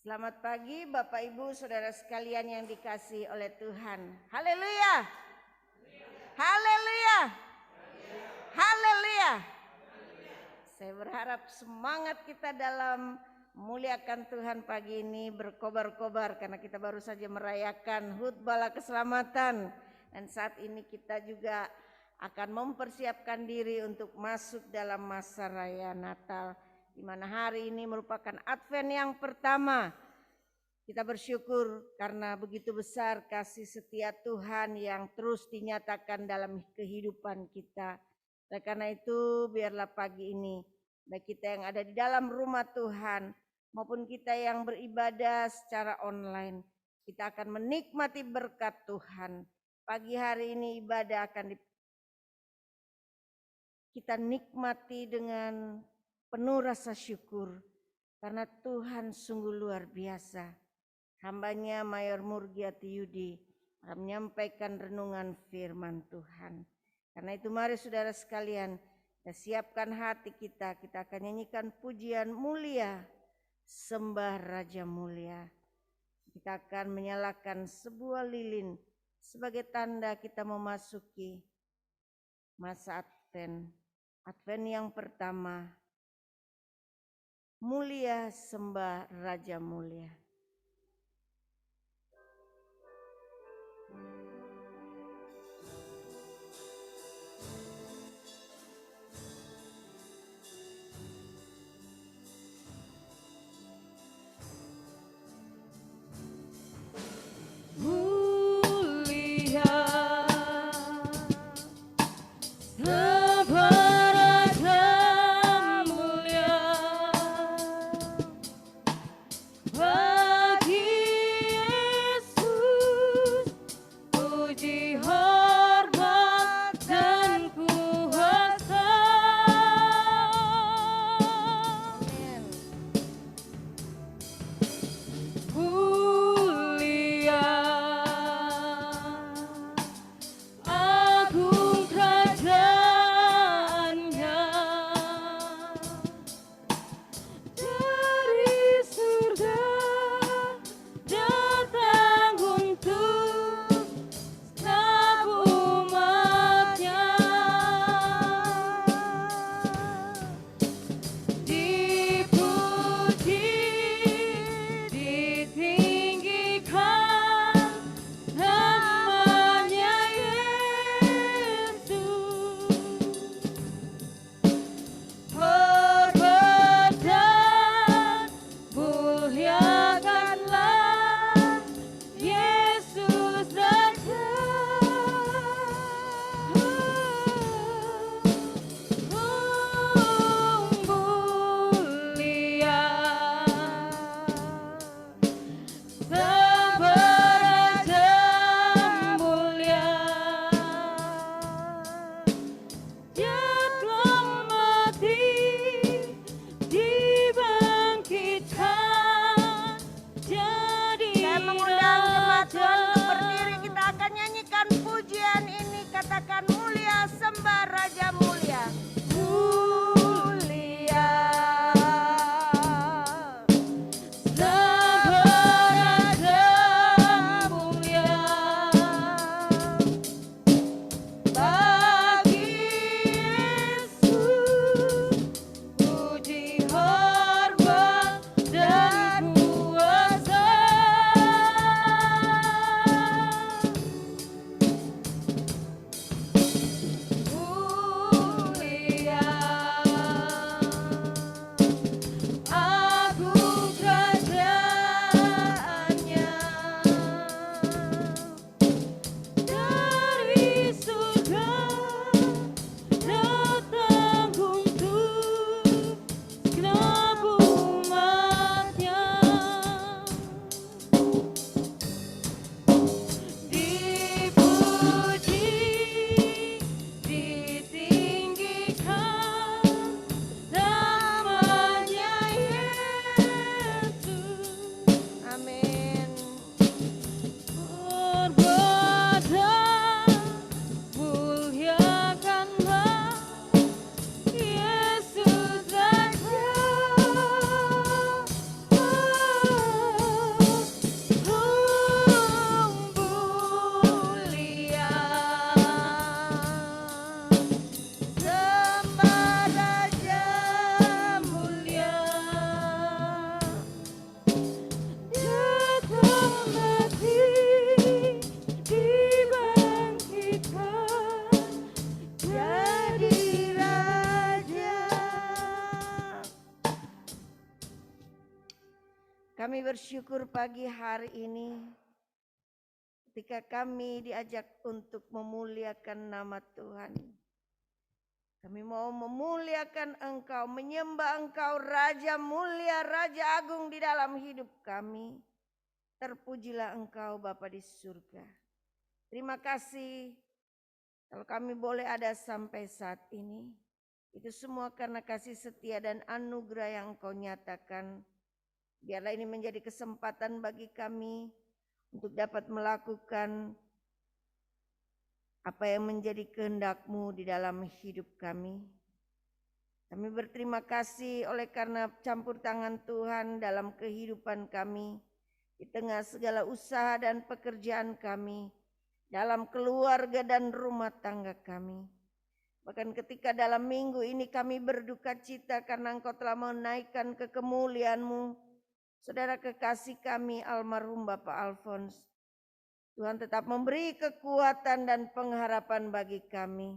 Selamat pagi Bapak Ibu Saudara sekalian yang dikasihi oleh Tuhan. Haleluya. Haleluya. Haleluya. Saya berharap semangat kita dalam memuliakan Tuhan pagi ini berkobar-kobar karena kita baru saja merayakan HUT Bala Keselamatan dan saat ini kita juga akan mempersiapkan diri untuk masuk dalam masa raya Natal, di mana hari ini merupakan Advent yang pertama. Kita bersyukur karena begitu besar kasih setia Tuhan yang terus dinyatakan dalam kehidupan kita. Oleh karena itu biarlah pagi ini baik kita yang ada di dalam rumah Tuhan maupun kita yang beribadah secara online, kita akan menikmati berkat Tuhan. Pagi hari ini ibadah akan kita nikmati dengan penuh rasa syukur karena Tuhan sungguh luar biasa. Hambanya Mayor Murgiati Yudi akan menyampaikan renungan firman Tuhan. Karena itu mari saudara sekalian, kita siapkan hati kita akan nyanyikan pujian mulia, sembah Raja Mulia. Kita akan menyalakan sebuah lilin sebagai tanda kita memasuki masa Advent yang pertama. Mulia, sembah Raja Mulia. Kami bersyukur pagi hari ini ketika kami diajak untuk memuliakan nama Tuhan. Kami mau memuliakan Engkau, menyembah Engkau, Raja mulia, Raja agung di dalam hidup kami. Terpujilah Engkau Bapa di surga. Terima kasih kalau kami boleh ada sampai saat ini. Itu semua karena kasih setia dan anugerah yang Engkau nyatakan. Biarlah ini menjadi kesempatan bagi kami untuk dapat melakukan apa yang menjadi kehendak-Mu di dalam hidup kami. Kami berterima kasih oleh karena campur tangan Tuhan dalam kehidupan kami, di tengah segala usaha dan pekerjaan kami, dalam keluarga dan rumah tangga kami. Bahkan ketika dalam minggu ini kami berduka cita karena Engkau telah menaikkan ke kemuliaan-Mu saudara kekasih kami almarhum Bapak Alphonse. Tuhan tetap memberi kekuatan dan pengharapan bagi kami.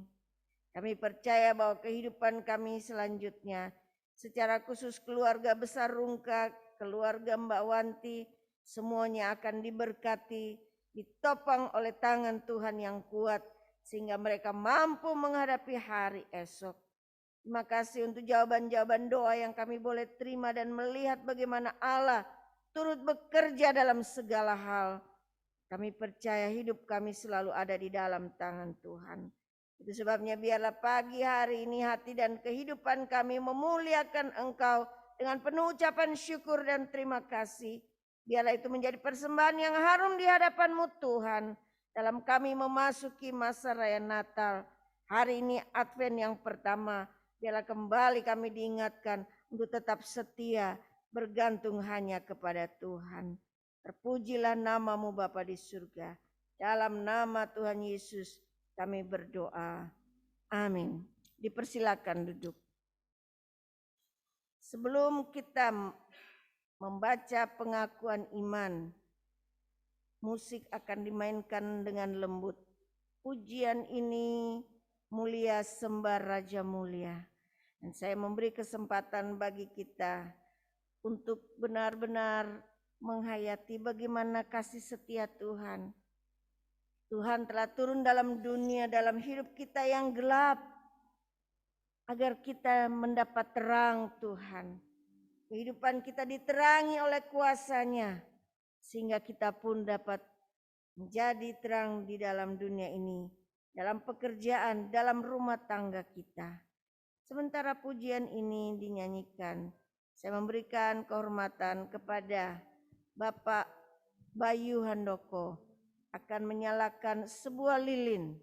Kami percaya bahwa kehidupan kami selanjutnya, secara khusus keluarga besar Rungkak, keluarga Mbak Wanti, semuanya akan diberkati, ditopang oleh tangan Tuhan yang kuat, sehingga mereka mampu menghadapi hari esok. Terima kasih untuk jawaban-jawaban doa yang kami boleh terima dan melihat bagaimana Allah turut bekerja dalam segala hal. Kami percaya hidup kami selalu ada di dalam tangan Tuhan. Itu sebabnya biarlah pagi hari ini hati dan kehidupan kami memuliakan Engkau dengan penuh ucapan syukur dan terima kasih. Biarlah itu menjadi persembahan yang harum di hadapan-Mu Tuhan. Dalam kami memasuki masa raya Natal, hari ini Advent yang pertama, biarlah kembali kami diingatkan untuk tetap setia, bergantung hanya kepada Tuhan. Terpujilah nama-Mu Bapa di surga. Dalam nama Tuhan Yesus kami berdoa. Amin. Dipersilakan duduk. Sebelum kita membaca pengakuan iman, musik akan dimainkan dengan lembut. Pujian ini mulia sembah Raja mulia. Dan saya memberi kesempatan bagi kita untuk benar-benar menghayati bagaimana kasih setia Tuhan. Tuhan telah turun dalam dunia, dalam hidup kita yang gelap, agar kita mendapat terang Tuhan. Kehidupan kita diterangi oleh kuasa-Nya, sehingga kita pun dapat menjadi terang di dalam dunia ini, dalam pekerjaan, dalam rumah tangga kita. Sementara pujian ini dinyanyikan, saya memberikan kehormatan kepada Bapak Bayu Handoko akan menyalakan sebuah lilin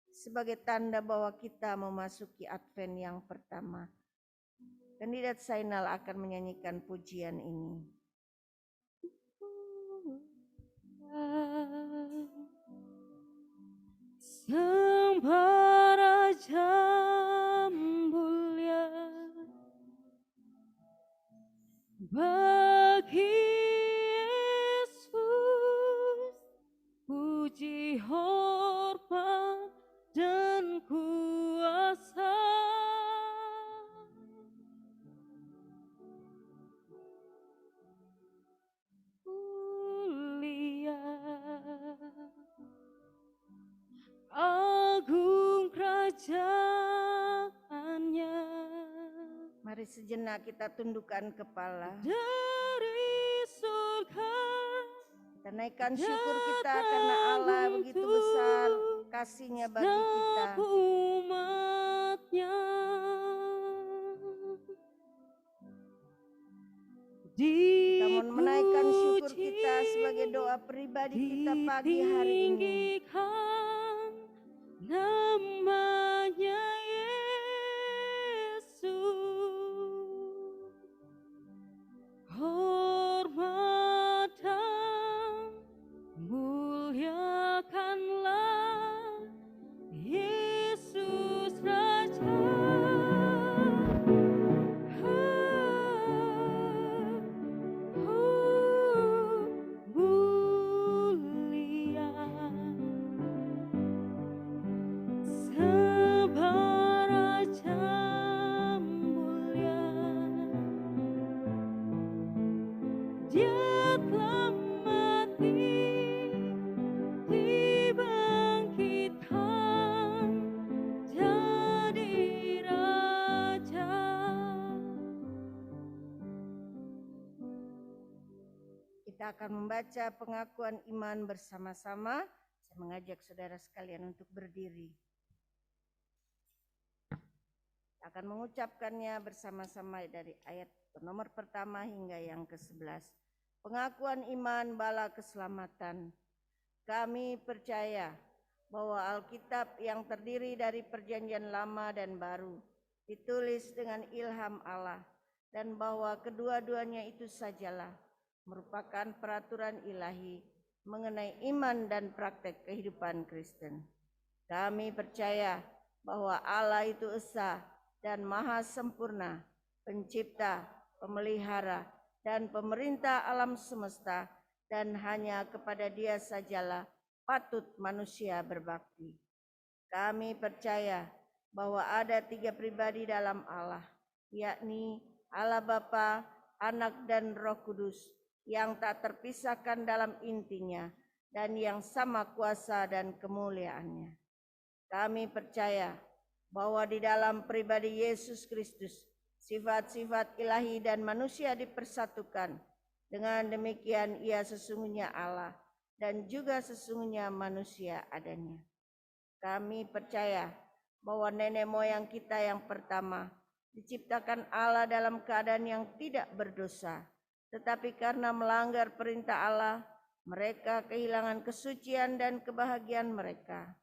sebagai tanda bahwa kita memasuki Advent yang pertama. Kandidat Zainal akan menyanyikan pujian ini. Sembah Raja mulia bagi Yesus, puji hormat dan kuasa. Agung kerajaannya. Mari sejenak kita tundukkan kepala. Dari surga kita naikkan syukur kita karena Allah begitu besar kasih-Nya bagi kita. Umatnya kita mau menaikkan syukur kita sebagai doa pribadi kita pagi hari ini. Namanya Yesus, hormat dan muliakanlah Yesus Raja. Mulia Dia telah mati, dibangkitkan jadi raja. Kita akan membaca pengakuan iman bersama-sama. Saya mengajak saudara sekalian untuk berdiri. Kita akan mengucapkannya bersama-sama dari ayat nomor pertama hingga yang ke-11. Pengakuan iman bala keselamatan. Kami percaya bahwa Alkitab yang terdiri dari perjanjian lama dan baru ditulis dengan ilham Allah, dan bahwa kedua-duanya itu sajalah merupakan peraturan ilahi mengenai iman dan praktek kehidupan Kristen. Kami percaya bahwa Allah itu esa dan maha sempurna, pencipta, pemelihara, dan pemerintah alam semesta, dan hanya kepada Dia sajalah patut manusia berbakti. Kami percaya bahwa ada 3 pribadi dalam Allah, yakni Allah Bapa, Anak, dan Roh Kudus, yang tak terpisahkan dalam intinya dan yang sama kuasa dan kemuliaannya. Kami percaya bahwa di dalam pribadi Yesus Kristus, sifat-sifat ilahi dan manusia dipersatukan. Dengan demikian Ia sesungguhnya Allah dan juga sesungguhnya manusia adanya. Kami percaya bahwa nenek moyang kita yang pertama diciptakan Allah dalam keadaan yang tidak berdosa, tetapi karena melanggar perintah Allah, mereka kehilangan kesucian dan kebahagiaan mereka,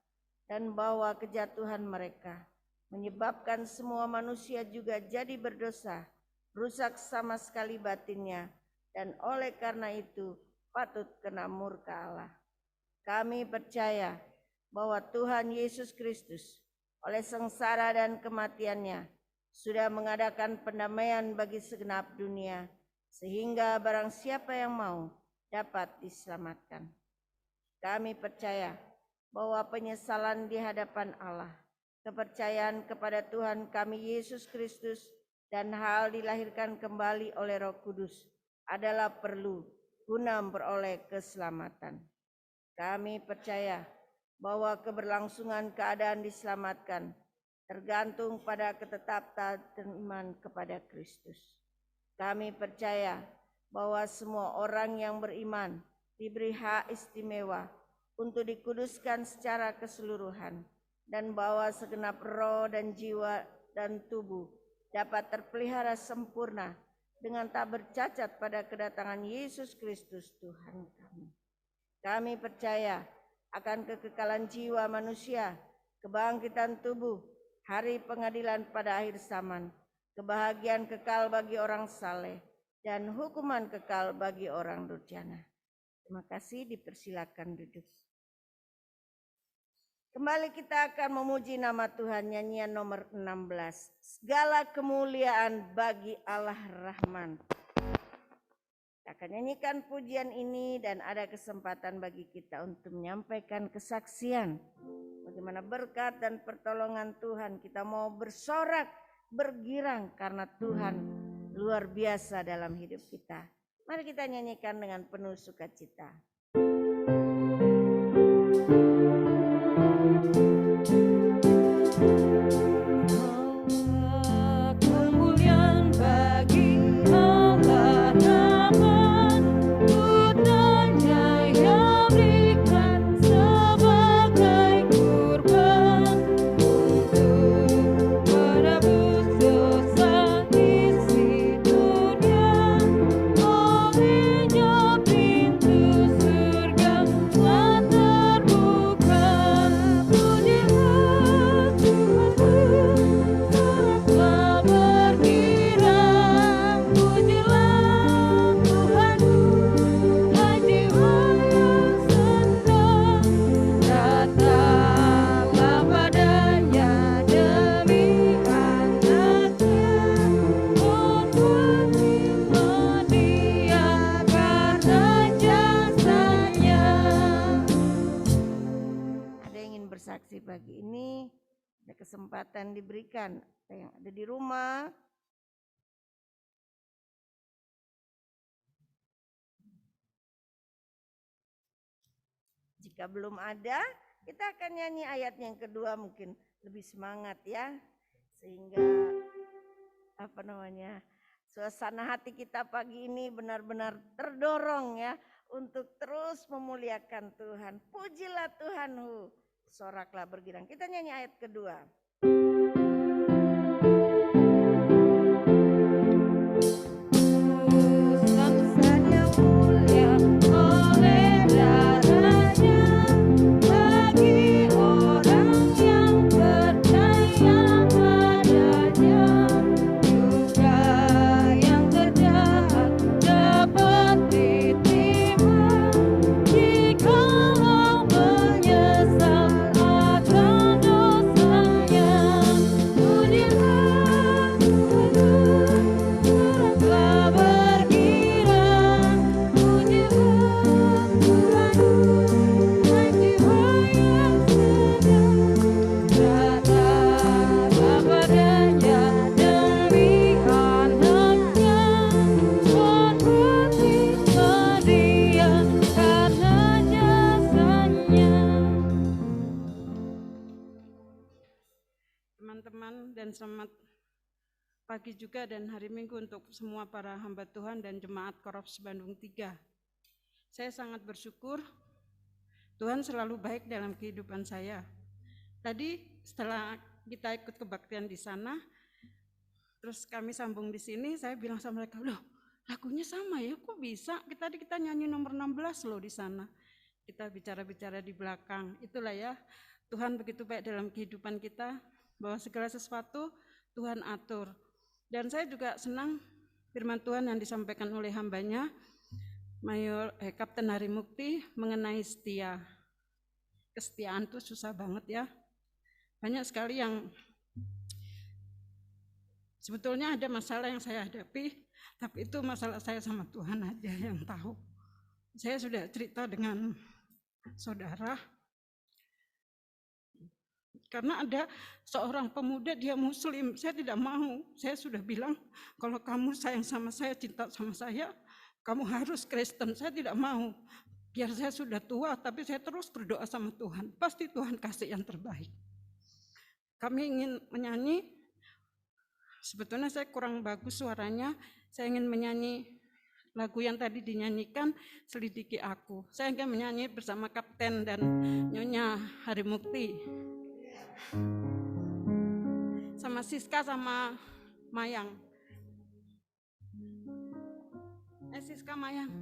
dan bahwa kejatuhan mereka menyebabkan semua manusia juga jadi berdosa, rusak sama sekali batinnya, dan oleh karena itu patut kena murka Allah. Kami percaya bahwa Tuhan Yesus Kristus oleh sengsara dan kematiannya sudah mengadakan pendamaian bagi segenap dunia, sehingga barang siapa yang mau dapat diselamatkan. Kami percaya bahwa penyesalan di hadapan Allah, kepercayaan kepada Tuhan kami Yesus Kristus, dan hal dilahirkan kembali oleh Roh Kudus adalah perlu guna memperoleh keselamatan. Kami percaya bahwa keberlangsungan keadaan diselamatkan tergantung pada ketetapan iman kepada Kristus. Kami percaya bahwa semua orang yang beriman diberi hak istimewa untuk dikuduskan secara keseluruhan, dan bahwa segenap roh dan jiwa dan tubuh dapat terpelihara sempurna dengan tak bercacat pada kedatangan Yesus Kristus Tuhan kami. Kami percaya akan kekekalan jiwa manusia, kebangkitan tubuh, hari pengadilan pada akhir zaman, kebahagiaan kekal bagi orang saleh, dan hukuman kekal bagi orang durjana. Terima kasih, dipersilakan duduk. Kembali kita akan memuji nama Tuhan, nyanyian nomor 16. Segala kemuliaan bagi Allah Rahman. Kita akan nyanyikan pujian ini dan ada kesempatan bagi kita untuk menyampaikan kesaksian. Bagaimana berkat dan pertolongan Tuhan, kita mau bersorak, bergirang karena Tuhan luar biasa dalam hidup kita. Mari kita nyanyikan dengan penuh sukacita. Kemuliaan bagi Allah Rahman, putranya yang berikan sebagai kurban untuk menebus dosa isi dunia. Olehnya pintu surga telah terbuka. Pujilah Tuhanku, telah bergirang. Pujilah Tuhanku, hai jiwa yang senang. Datanglah padanya demi anaknya. Hormatilah dia karena jasanya. Ada yang ingin bersaksi pagi ini, ada kesempatan diberikan. Ada yang ada di rumah, Jika belum ada, kita akan nyanyi ayat yang kedua mungkin lebih semangat ya. Sehingga suasana hati kita pagi ini benar-benar terdorong ya untuk terus memuliakan Tuhan. Pujilah Tuhanku, soraklah bergirang. Kita nyanyi ayat kedua. Teman-teman, dan selamat pagi juga dan hari Minggu untuk semua para hamba Tuhan dan jemaat Korops Bandung 3. Saya sangat bersyukur Tuhan selalu baik dalam kehidupan saya. Tadi setelah kita ikut kebaktian di sana, terus kami sambung di sini, saya bilang sama mereka, loh lagunya sama ya, kok bisa? Kita nyanyi nomor 16 loh di sana. Kita bicara-bicara di belakang, itulah ya Tuhan begitu baik dalam kehidupan kita, bahwa segala sesuatu Tuhan atur. Dan saya juga senang firman Tuhan yang disampaikan oleh hambanya, Kapten Hari Mukti, mengenai setia. Kesetiaan itu susah banget ya. Banyak sekali yang sebetulnya ada masalah yang saya hadapi, tapi itu masalah saya sama Tuhan aja yang tahu. Saya sudah cerita dengan saudara, karena ada seorang pemuda, dia muslim, saya tidak mau. Saya sudah bilang, kalau kamu sayang sama saya, cinta sama saya, kamu harus Kristen. Saya tidak mau. Biar saya sudah tua, tapi saya terus berdoa sama Tuhan. Pasti Tuhan kasih yang terbaik. Kami ingin menyanyi, sebetulnya saya kurang bagus suaranya, saya ingin menyanyi lagu yang tadi dinyanyikan, Selidiki Aku. Saya ingin menyanyi bersama Kapten dan Nyonya Hari Mukti. Sama Siska sama Mayang. Siska Mayang.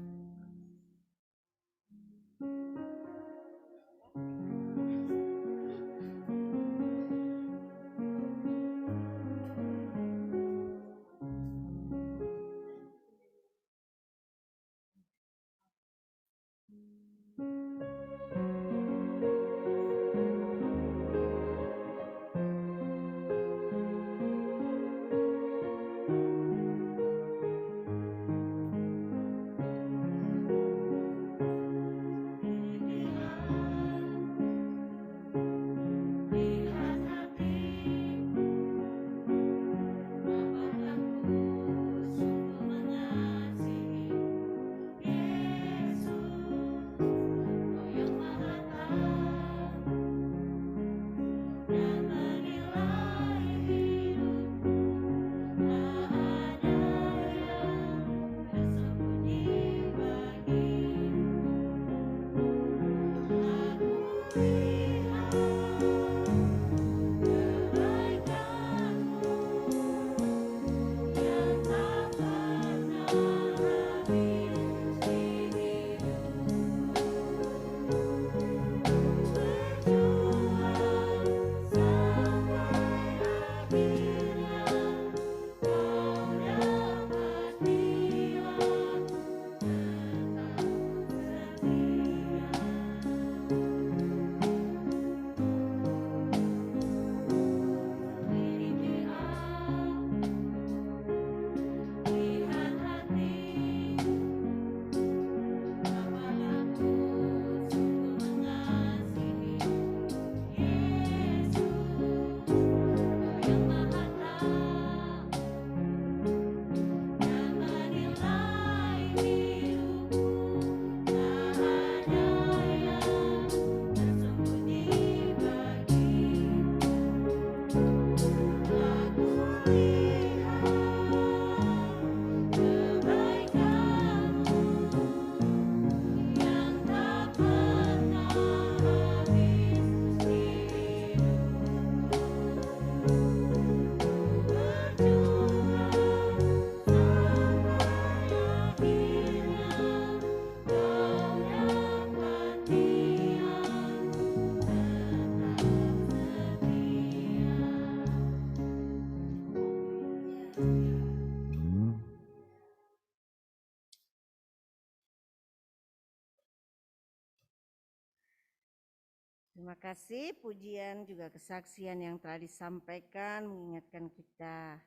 Terima kasih pujian juga kesaksian yang telah disampaikan mengingatkan kita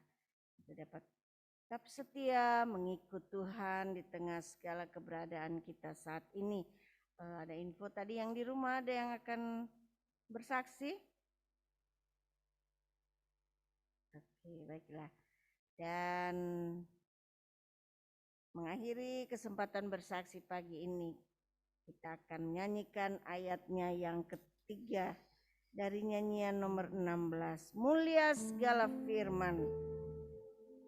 dapat tetap setia mengikut Tuhan di tengah segala keberadaan kita saat ini. Ada info tadi yang di rumah ada yang akan bersaksi? Oke, baiklah. Dan mengakhiri kesempatan bersaksi pagi ini, kita akan menyanyikan ayatnya yang ketiga dari nyanyian nomor 16, Mulia Segala Firman.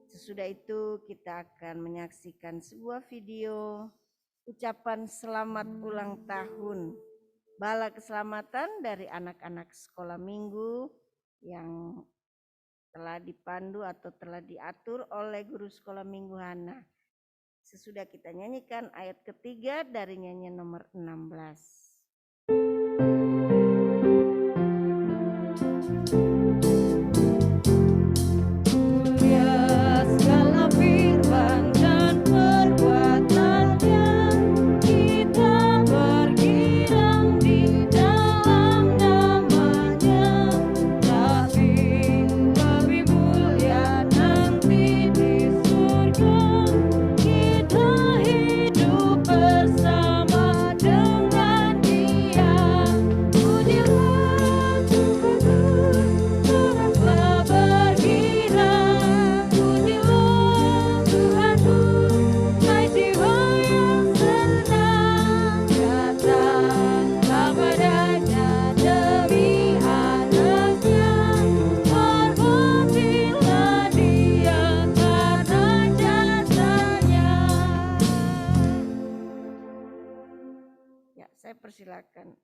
Sesudah itu kita akan menyaksikan sebuah video ucapan selamat ulang tahun Bala Keselamatan dari anak-anak sekolah minggu yang telah dipandu atau telah diatur oleh guru sekolah minggu Hana. Sesudah kita nyanyikan ayat ketiga dari nyanyian nomor 16. Mulia segala firman dan perbuatannya, kita bergirang di dalam namanya. Tapi lebih mulia nanti di surga, kita hidup bersama dengan Dia. Pujilah Tuhanku, teruslah bergirang. Pujilah Tuhanku, hai jiwa yang senang. Datanglah padanya demi anaknya, hormatilah Dia karena jasanya. Ya, saya persilakan.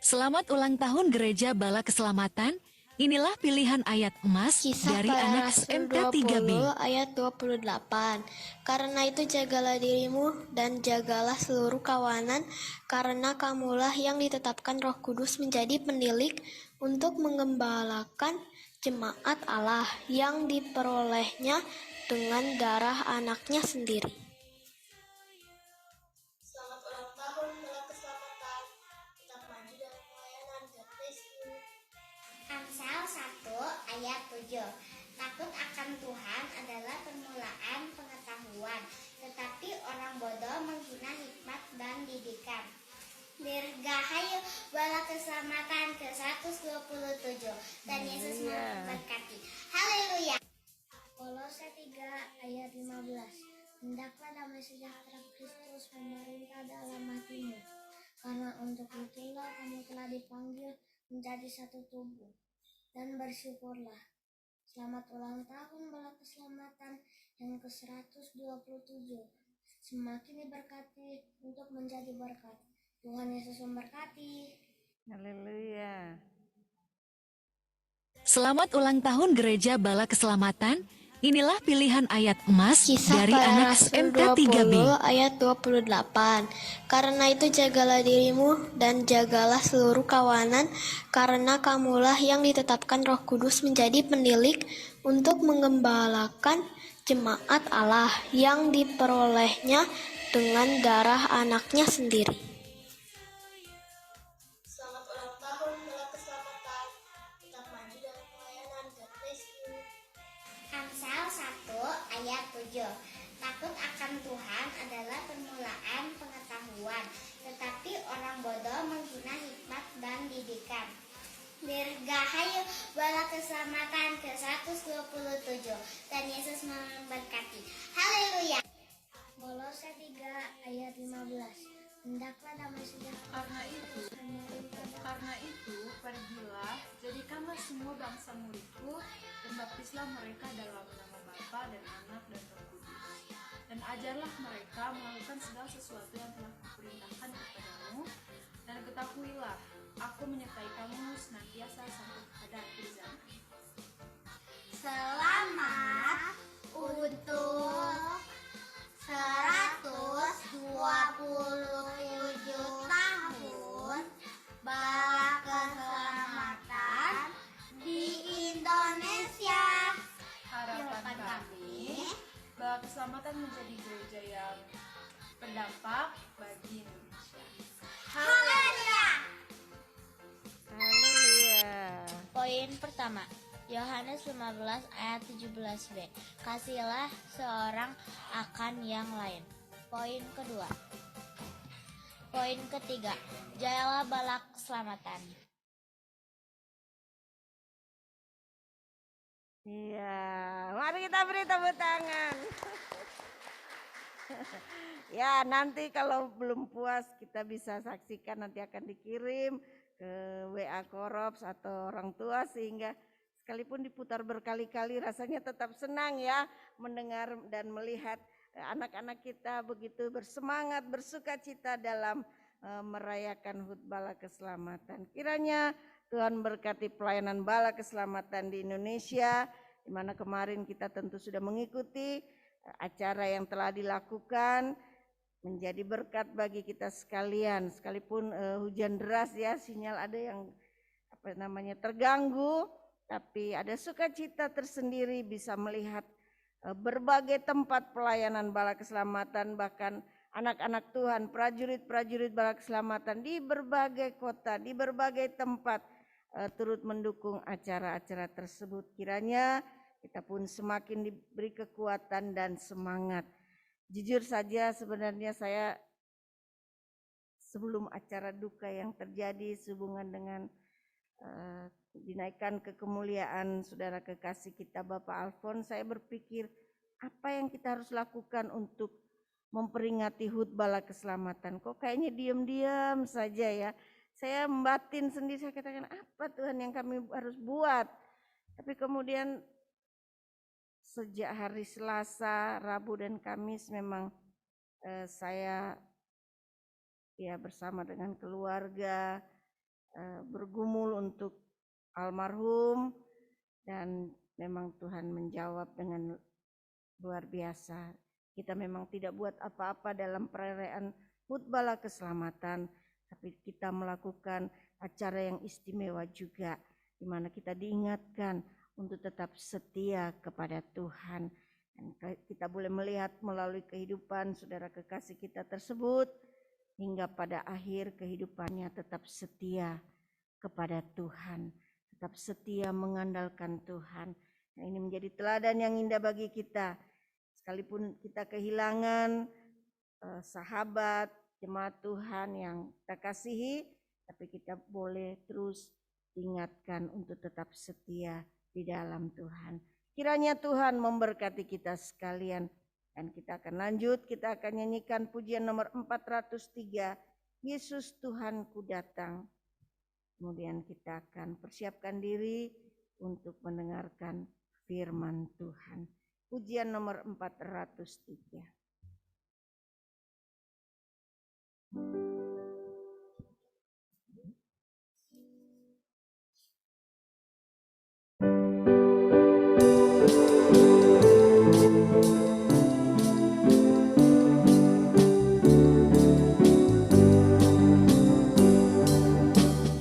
Selamat ulang tahun Gereja Bala Keselamatan. Inilah pilihan ayat emas Kisah dari para anak Rasul SMK 3B. 20 ayat 28. Karena itu jagalah dirimu dan jagalah seluruh kawanan, karena kamulah yang ditetapkan Roh Kudus menjadi pendilik untuk menggembalakan jemaat Allah yang diperolehnya dengan darah anaknya sendiri. Selamat ulang tahun Bala Keselamatan. Tetap maju dalam pelayanan. God bless you. Amsal 1 ayat 7. Takut akan Tuhan adalah permulaan pengetahuan, tetapi orang bodoh menghina hikmat dan didikan. Dirgahayu Bala Keselamatan ke-127 dan Yesus memberkati. Haleluya. Kolose 3 ayat 15. Hendaklah damai sejahtera Kristus memerintah dalam hatimu, karena untuk itulah kamu telah dipanggil menjadi satu tubuh. Dan bersyukurlah. Selamat ulang tahun Bala Keselamatan yang ke-127. Semakin diberkati untuk menjadi berkat. Tuhan Yesus memberkati. Haleluya. Selamat ulang tahun Gereja Bala Keselamatan. Inilah pilihan ayat emas Kisah dari para anak Rasul SMK 3B. 20 ayat 28. Karena itu jagalah dirimu dan jagalah seluruh kawanan, karena kamulah yang ditetapkan Roh Kudus menjadi pendilik untuk menggembalakan jemaat Allah yang diperolehnya dengan darah anaknya sendiri. Selamat ulang tahun Bala Keselamatan. Tetap maju dalam pelayanan. God bless you. Amsal 1 ayat 7. Takut akan Tuhan adalah permulaan pengetahuan, tetapi orang bodoh menghina hikmat dan didikan. Dirgahayu Bala Keselamatan ke-127 dan Yesus memberkati. Haleluya. Kolose 3 ayat 15. Hendaklah damai sejahtera. Karena itu, pergilah, jadikanlah semua bangsa muridku, dan baptislah mereka dalam nama Bapa dan Anak dan Roh Kudus. Dan ajarlah mereka melakukan segala sesuatu yang telah kuperintahkan kepadamu, dan ketahuilah, aku menyertai kamu senantiasa sampai pada akhir zaman. Selamat untuk 127 tahun Bala Keselamatan di Indonesia. Harapan kami, Bala Keselamatan menjadi gereja yang berdampak bagi Indonesia. Haleluya. pertama, Yohanes 15 ayat 17b. Kasihilah seorang akan yang lain. Poin kedua. Poin ketiga, jayalah bala keselamatan. Iya, mari kita beri tepuk tangan. Ya, nanti kalau belum puas kita bisa saksikan, nanti akan dikirim ke WA Korops atau orang tua, sehingga sekalipun diputar berkali-kali rasanya tetap senang ya mendengar dan melihat anak-anak kita begitu bersemangat, bersukacita dalam merayakan HUT Bala Keselamatan. Kiranya Tuhan berkati pelayanan Bala Keselamatan di Indonesia, di mana kemarin kita tentu sudah mengikuti acara yang telah dilakukan, menjadi berkat bagi kita sekalian. Sekalipun hujan deras ya, sinyal ada yang terganggu, tapi ada sukacita tersendiri bisa melihat berbagai tempat pelayanan Bala Keselamatan, bahkan anak-anak Tuhan, prajurit-prajurit Bala Keselamatan di berbagai kota, di berbagai tempat turut mendukung acara-acara tersebut. Kiranya kita pun semakin diberi kekuatan dan semangat. Jujur saja sebenarnya saya sebelum acara duka yang terjadi sehubungan dengan dinaikkan ke kemuliaan saudara kekasih kita Bapak Alfon, saya berpikir apa yang kita harus lakukan untuk memperingati HUT Bala Keselamatan. Kok kayaknya diam-diam saja ya. Saya membatin sendiri, saya katakan apa Tuhan yang kami harus buat. Tapi kemudian sejak hari Selasa, Rabu dan Kamis memang saya ya bersama dengan keluarga bergumul untuk almarhum, dan memang Tuhan menjawab dengan luar biasa. Kita memang tidak buat apa-apa dalam perayaan HUT Bala Keselamatan, tapi kita melakukan acara yang istimewa juga, di mana kita diingatkan untuk tetap setia kepada Tuhan. Dan kita boleh melihat melalui kehidupan saudara kekasih kita tersebut, hingga pada akhir kehidupannya tetap setia kepada Tuhan, tetap setia mengandalkan Tuhan. Nah, ini menjadi teladan yang indah bagi kita. Sekalipun kita kehilangan sahabat, jemaat Tuhan yang kita kasihi, tapi kita boleh terus ingatkan untuk tetap setia di dalam Tuhan. Kiranya Tuhan memberkati kita sekalian. Dan kita akan lanjut, kita akan nyanyikan pujian nomor 403, Yesus Tuhanku datang. Kemudian kita akan persiapkan diri untuk mendengarkan firman Tuhan. Pujian nomor 403.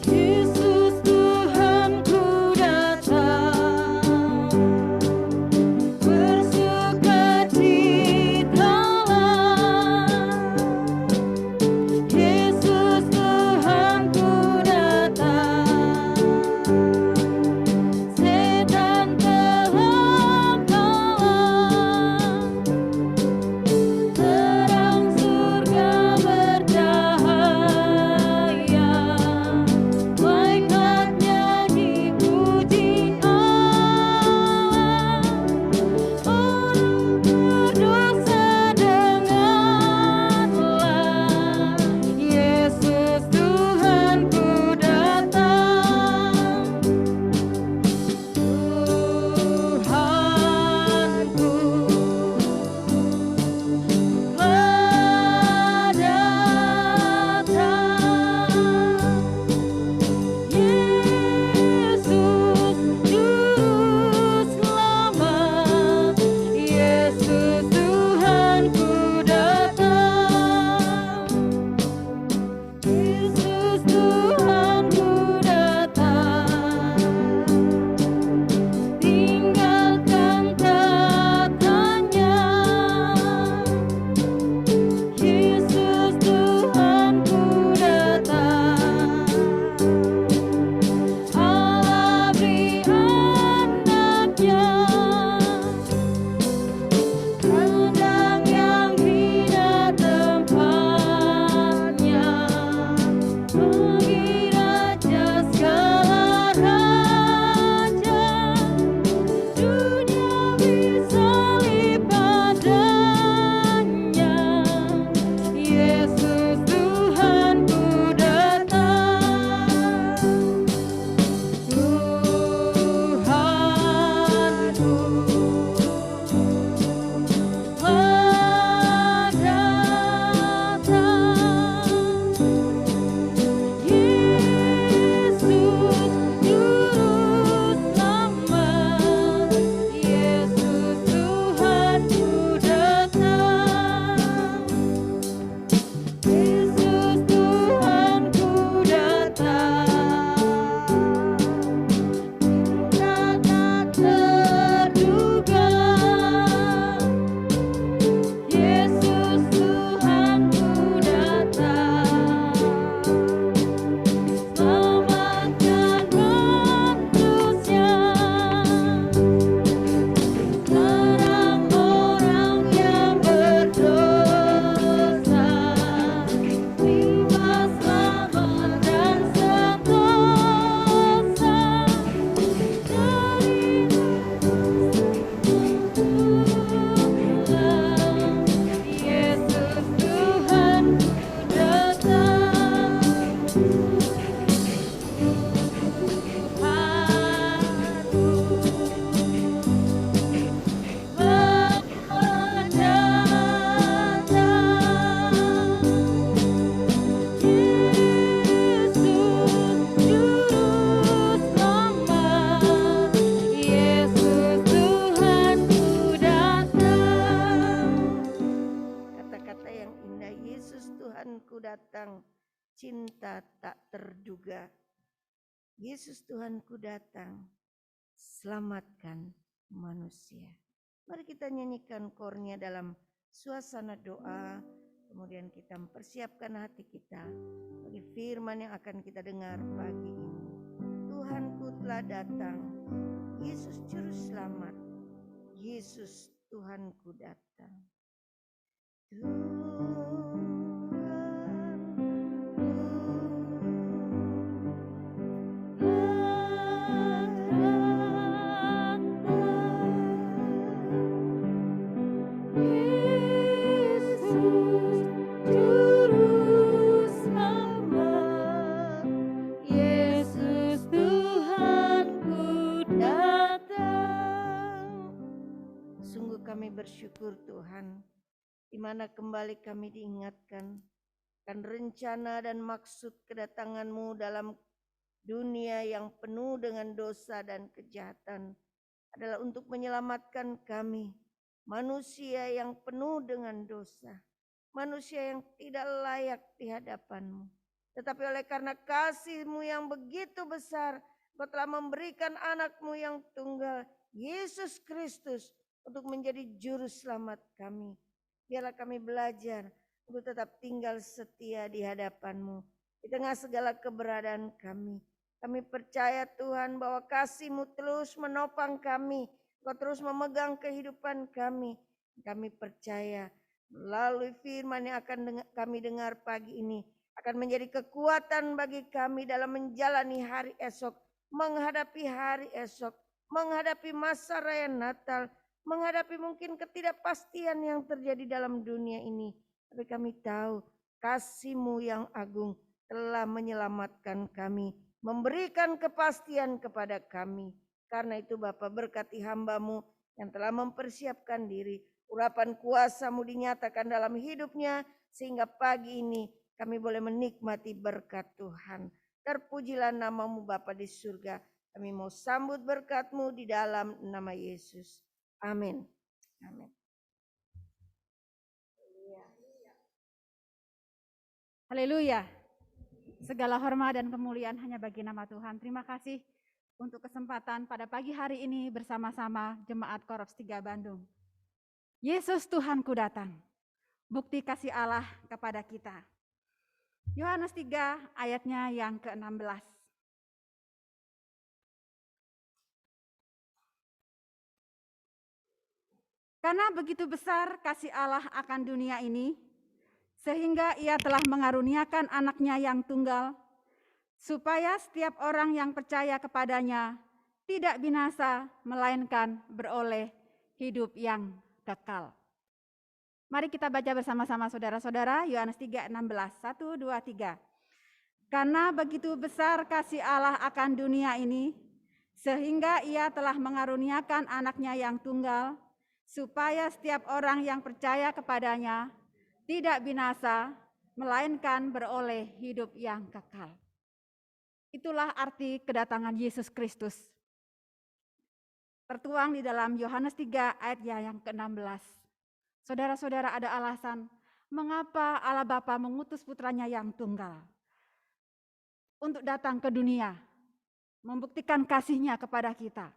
Yesus Tuhanku datang, bersukacita Yesus Tuhanku datang, cinta tak terduga. Yesus Tuhanku datang, selamatkan manusia. Mari kita nyanyikan kornya dalam suasana doa. Kemudian kita mempersiapkan hati kita bagi firman yang akan kita dengar pagi ini. Tuhanku telah datang, Yesus Juru Selamat, Yesus Tuhanku datang. Kami bersyukur Tuhan, di mana kembali kami diingatkan akan rencana dan maksud kedatangan-Mu dalam dunia yang penuh dengan dosa dan kejahatan adalah untuk menyelamatkan kami, manusia yang penuh dengan dosa, manusia yang tidak layak di hadapan-Mu. Tetapi oleh karena kasih-Mu yang begitu besar, Kau telah memberikan anak-Mu yang tunggal, Yesus Kristus, untuk menjadi juru selamat kami. Biarlah kami belajar untuk tetap tinggal setia di hadapan-Mu di tengah segala keberadaan kami. Kami percaya Tuhan bahwa kasih-Mu terus menopang kami, Kau terus memegang kehidupan kami. Kami percaya melalui firman yang akan kami dengar pagi ini akan menjadi kekuatan bagi kami dalam menjalani hari esok, menghadapi hari esok, menghadapi masa raya Natal, menghadapi mungkin ketidakpastian yang terjadi dalam dunia ini. Tapi kami tahu kasih-Mu yang agung telah menyelamatkan kami, memberikan kepastian kepada kami. Karena itu Bapa, berkati hamba-Mu yang telah mempersiapkan diri. Urapan kuasa-Mu dinyatakan dalam hidupnya, sehingga pagi ini kami boleh menikmati berkat Tuhan. Terpujilah nama-Mu Bapa di surga. Kami mau sambut berkat-Mu di dalam nama Yesus. Amin. Amin. Haleluya. Segala hormat dan kemuliaan hanya bagi nama Tuhan. Terima kasih untuk kesempatan pada pagi hari ini bersama-sama Jemaat Korps 3 Bandung. Yesus Tuhanku datang. Bukti kasih Allah kepada kita. Yohanes 3 ayatnya yang ke-16. Karena begitu besar kasih Allah akan dunia ini, sehingga Ia telah mengaruniakan anaknya yang tunggal, supaya setiap orang yang percaya kepadanya tidak binasa, melainkan beroleh hidup yang kekal. Mari kita baca bersama-sama saudara-saudara, Yohanes 3:16, 1, 2, 3. Karena begitu besar kasih Allah akan dunia ini, sehingga Ia telah mengaruniakan anaknya yang tunggal, supaya setiap orang yang percaya kepadanya tidak binasa, melainkan beroleh hidup yang kekal. Itulah arti kedatangan Yesus Kristus. Tertuang di dalam Yohanes 3 ayat yang ke-16. Saudara-saudara, ada alasan mengapa Allah Bapa mengutus putranya yang tunggal untuk datang ke dunia, membuktikan kasih-Nya kepada kita.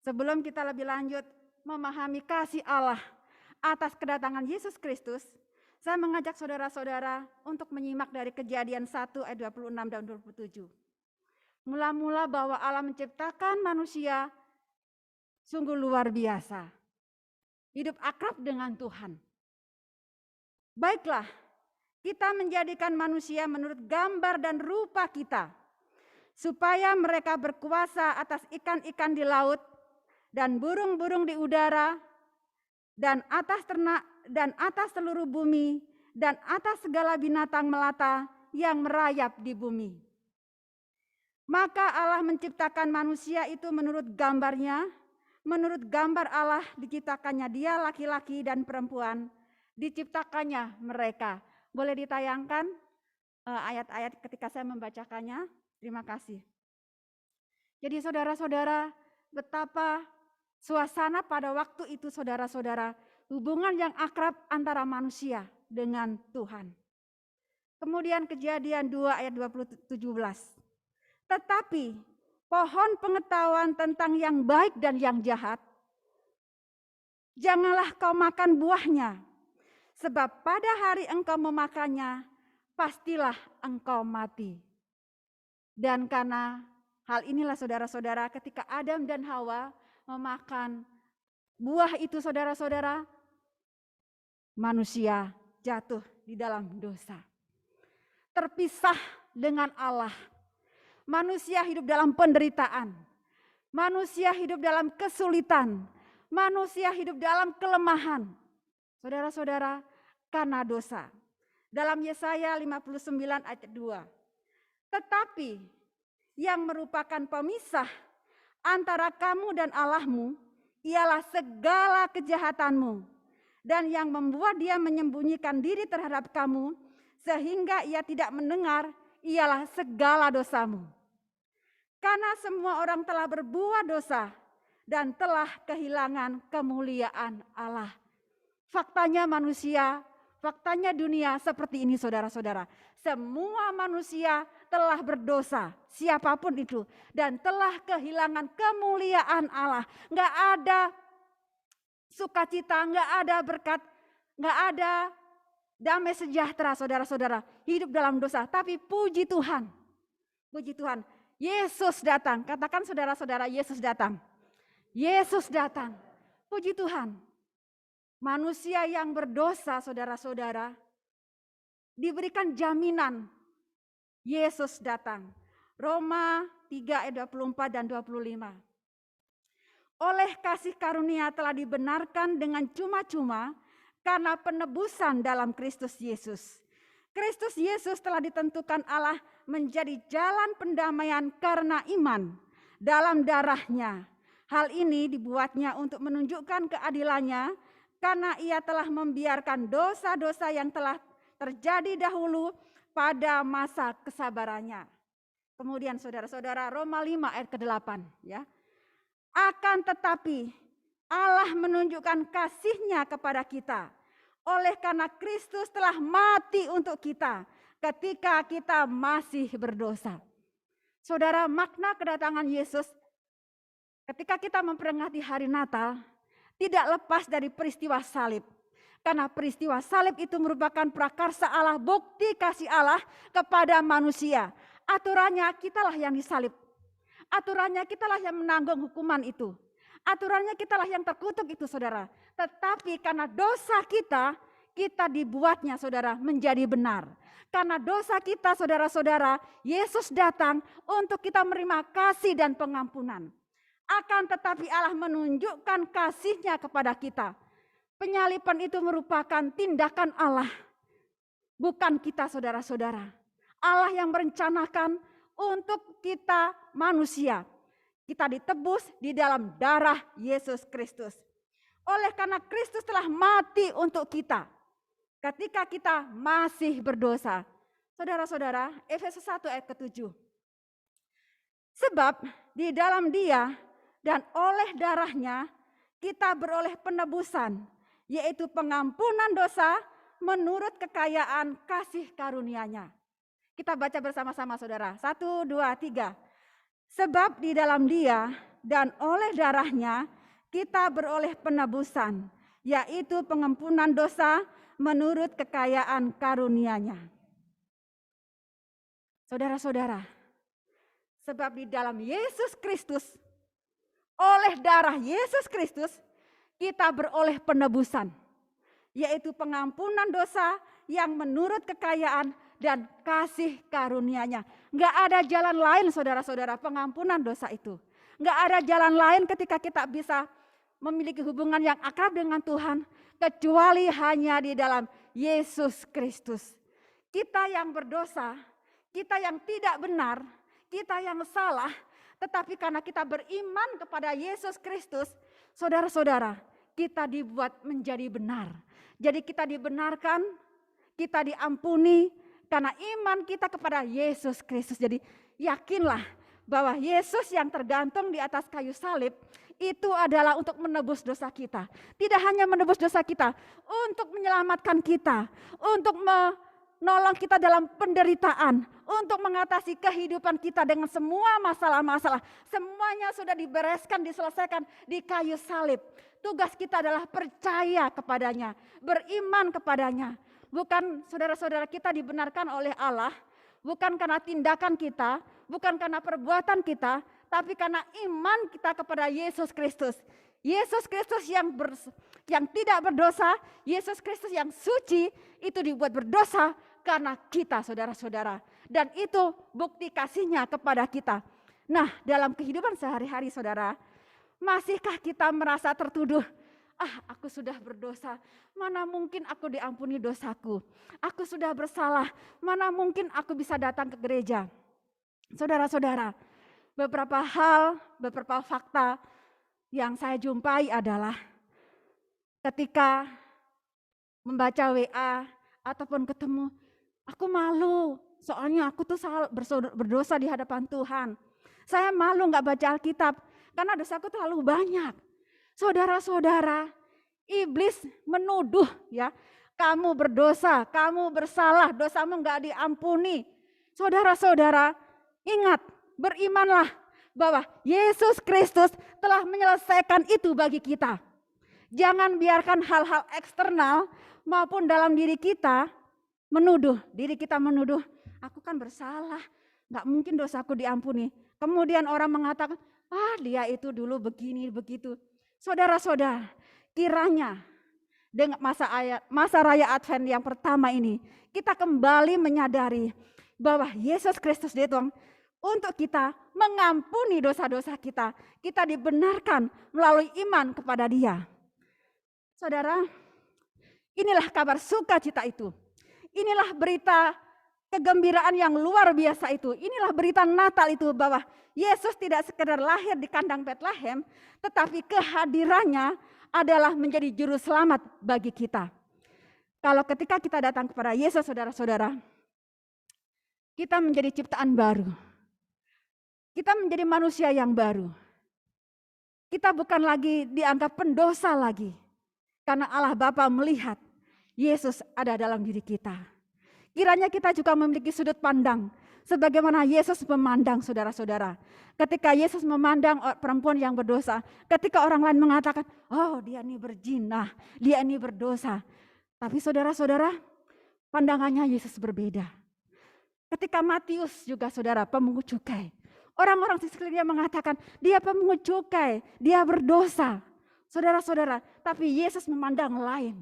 Sebelum kita lebih lanjut memahami kasih Allah atas kedatangan Yesus Kristus, saya mengajak saudara-saudara untuk menyimak dari Kejadian 1 ayat 26 dan 27. Mula-mula bahwa Allah menciptakan manusia sungguh luar biasa. Hidup akrab dengan Tuhan. Baiklah, kita menjadikan manusia menurut gambar dan rupa kita, supaya mereka berkuasa atas ikan-ikan di laut, dan burung-burung di udara, dan atas ternak, dan atas seluruh bumi, dan atas segala binatang melata yang merayap di bumi. Maka Allah menciptakan manusia itu menurut gambarnya, menurut gambar Allah diciptakannya dia laki-laki dan perempuan, diciptakannya mereka. Boleh ditayangkan ayat-ayat ketika saya membacakannya? Terima kasih. Jadi saudara-saudara, betapa suasana pada waktu itu saudara-saudara, hubungan yang akrab antara manusia. dengan Tuhan. Kemudian Kejadian 2 ayat 17. Tetapi pohon pengetahuan tentang yang baik dan yang jahat, janganlah kau makan buahnya, sebab pada hari engkau memakannya, pastilah engkau mati. Dan karena hal inilah saudara-saudara, ketika Adam dan Hawa memakan buah itu saudara-saudara, manusia jatuh di dalam dosa. Terpisah dengan Allah. Manusia hidup dalam penderitaan. Manusia hidup dalam kesulitan. Manusia hidup dalam kelemahan. Saudara-saudara, karena dosa. Dalam Yesaya 59 ayat 2. Tetapi yang merupakan pemisah antara kamu dan Allahmu ialah segala kejahatanmu, dan yang membuat dia menyembunyikan diri terhadap kamu sehingga ia tidak mendengar ialah segala dosamu. Karena semua orang telah berbuat dosa dan telah kehilangan kemuliaan Allah. Faktanya manusia, faktanya dunia seperti ini saudara-saudara. Semua manusia telah berdosa, siapapun itu, dan telah kehilangan kemuliaan Allah. Enggak ada sukacita, enggak ada berkat, enggak ada damai sejahtera saudara-saudara. Hidup dalam dosa, tapi puji Tuhan. Puji Tuhan, Yesus datang. Katakan saudara-saudara, Yesus datang. Yesus datang. Puji Tuhan. Manusia yang berdosa saudara-saudara diberikan jaminan Yesus datang. Roma 3 ayat 24 dan 25. Oleh kasih karunia telah dibenarkan dengan cuma-cuma karena penebusan dalam Kristus Yesus. Kristus Yesus telah ditentukan Allah menjadi jalan pendamaian karena iman dalam darahnya. Hal ini dibuatnya untuk menunjukkan keadilannya karena ia telah membiarkan dosa-dosa yang telah terjadi dahulu pada masa kesabarannya. Kemudian saudara-saudara, Roma 5 ayat ke-8 ya. Akan tetapi Allah menunjukkan kasih-Nya kepada kita oleh karena Kristus telah mati untuk kita ketika kita masih berdosa. Saudara, makna kedatangan Yesus ketika kita memperingati hari Natal tidak lepas dari peristiwa salib. Karena peristiwa salib itu merupakan prakarsa Allah, bukti kasih Allah kepada manusia. Aturannya kitalah yang disalib. Aturannya kitalah yang menanggung hukuman itu. Aturannya kitalah yang terkutuk itu saudara. Tetapi karena dosa kita, kita dibuatnya saudara menjadi benar. Karena dosa kita saudara-saudara, Yesus datang untuk kita menerima kasih dan pengampunan. Akan tetapi Allah menunjukkan kasih-Nya kepada kita. Penyaliban itu merupakan tindakan Allah, bukan kita saudara-saudara. Allah yang merencanakan untuk kita manusia. Kita ditebus di dalam darah Yesus Kristus. Oleh karena Kristus telah mati untuk kita. Ketika kita masih berdosa. Saudara-saudara, Efesus 1 ayat ke-7. Sebab di dalam Dia dan oleh darahnya kita beroleh penebusan, yaitu pengampunan dosa menurut kekayaan kasih karunia-Nya. Kita baca bersama-sama saudara. 1, 2, 3. Sebab di dalam Dia dan oleh darahnya kita beroleh penebusan, yaitu pengampunan dosa menurut kekayaan karunia-Nya. Saudara-saudara, sebab di dalam Yesus Kristus, oleh darah Yesus Kristus, kita beroleh penebusan, yaitu pengampunan dosa yang menurut kekayaan dan kasih karunia-Nya. Enggak ada jalan lain saudara-saudara pengampunan dosa itu. Enggak ada jalan lain ketika kita bisa memiliki hubungan yang akrab dengan Tuhan, kecuali hanya di dalam Yesus Kristus. Kita yang berdosa, kita yang tidak benar, kita yang salah, tetapi karena kita beriman kepada Yesus Kristus, saudara-saudara, kita dibuat menjadi benar. Jadi kita dibenarkan, kita diampuni karena iman kita kepada Yesus Kristus. Jadi yakinlah bahwa Yesus yang tergantung di atas kayu salib itu adalah untuk menebus dosa kita. Tidak hanya menebus dosa kita, untuk menyelamatkan kita, untuk menolong kita dalam penderitaan, untuk mengatasi kehidupan kita dengan semua masalah-masalah. Semuanya sudah dibereskan, diselesaikan di kayu salib. Tugas kita adalah percaya kepadanya, beriman kepadanya. Bukan saudara-saudara kita dibenarkan oleh Allah, bukan karena tindakan kita, bukan karena perbuatan kita, tapi karena iman kita kepada Yesus Kristus. Yesus Kristus yang tidak berdosa, Yesus Kristus yang suci, itu dibuat berdosa karena kita, saudara-saudara. Dan itu bukti kasihnya kepada kita. Nah, dalam kehidupan sehari-hari, saudara, masihkah kita merasa tertuduh? Aku sudah berdosa, mana mungkin aku diampuni dosaku. Aku sudah bersalah, mana mungkin aku bisa datang ke gereja. Saudara-saudara, beberapa fakta yang saya jumpai adalah ketika membaca WA ataupun ketemu, aku malu, soalnya aku tuh berdosa di hadapan Tuhan. Saya malu gak baca Alkitab, karena dosaku terlalu banyak. Saudara-saudara, iblis menuduh ya, kamu berdosa, kamu bersalah, dosamu gak diampuni. Saudara-saudara, ingat, berimanlah bahwa Yesus Kristus telah menyelesaikan itu bagi kita. Jangan biarkan hal-hal eksternal maupun dalam diri kita menuduh, aku kan bersalah, gak mungkin dosaku diampuni. Kemudian orang mengatakan, dia itu dulu begini, begitu. Saudara-saudara, kiranya dengan masa raya Advent yang pertama ini, kita kembali menyadari bahwa Yesus Kristus datang untuk kita mengampuni dosa-dosa kita. Kita dibenarkan melalui iman kepada Dia. Saudara, inilah kabar sukacita itu. Inilah berita kegembiraan yang luar biasa itu. Inilah berita Natal itu, bahwa Yesus tidak sekedar lahir di kandang Betlehem, tetapi kehadirannya adalah menjadi juru selamat bagi kita. Kalau ketika kita datang kepada Yesus, saudara-saudara, kita menjadi ciptaan baru. Kita menjadi manusia yang baru. Kita bukan lagi dianggap pendosa lagi. Karena Allah Bapa melihat Yesus ada dalam diri kita. Kiranya kita juga memiliki sudut pandang sebagaimana Yesus memandang, saudara-saudara. Ketika Yesus memandang perempuan yang berdosa, ketika orang lain mengatakan, dia ini berzina, dia ini berdosa. Tapi saudara-saudara, pandangannya Yesus berbeda. Ketika Matius juga, saudara, pemungut cukai. Orang-orang di sekelilingnya mengatakan, dia pemungut cukai, dia berdosa. Saudara-saudara, tapi Yesus memandang lain.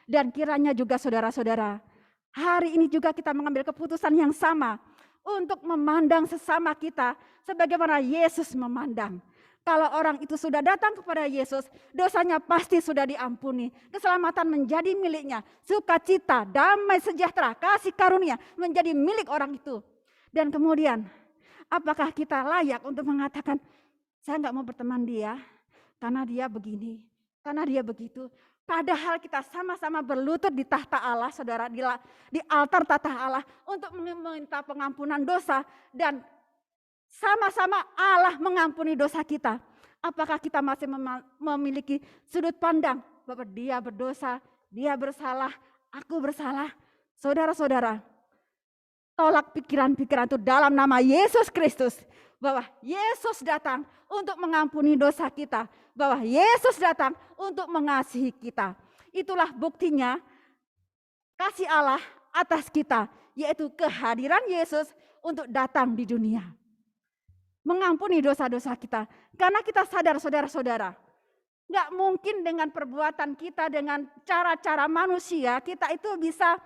Dan kiranya juga saudara-saudara, hari ini juga kita mengambil keputusan yang sama untuk memandang sesama kita sebagaimana Yesus memandang. Kalau orang itu sudah datang kepada Yesus, dosanya pasti sudah diampuni. Keselamatan menjadi miliknya, sukacita, damai sejahtera, kasih karunia menjadi milik orang itu. Dan kemudian, apakah kita layak untuk mengatakan, saya enggak mau berteman dia karena dia begini, karena dia begitu. Padahal kita sama-sama berlutut di tahta Allah, saudara, di altar tahta Allah untuk meminta pengampunan dosa, dan sama-sama Allah mengampuni dosa kita. Apakah kita masih memiliki sudut pandang bahwa dia berdosa, dia bersalah, aku bersalah? Saudara-saudara, tolak pikiran-pikiran itu dalam nama Yesus Kristus. Bahwa Yesus datang untuk mengampuni dosa kita. Bahwa Yesus datang untuk mengasihi kita. Itulah buktinya kasih Allah atas kita. Yaitu kehadiran Yesus untuk datang di dunia. Mengampuni dosa-dosa kita. Karena kita sadar, saudara-saudara, gak mungkin dengan perbuatan kita, dengan cara-cara manusia, kita itu bisa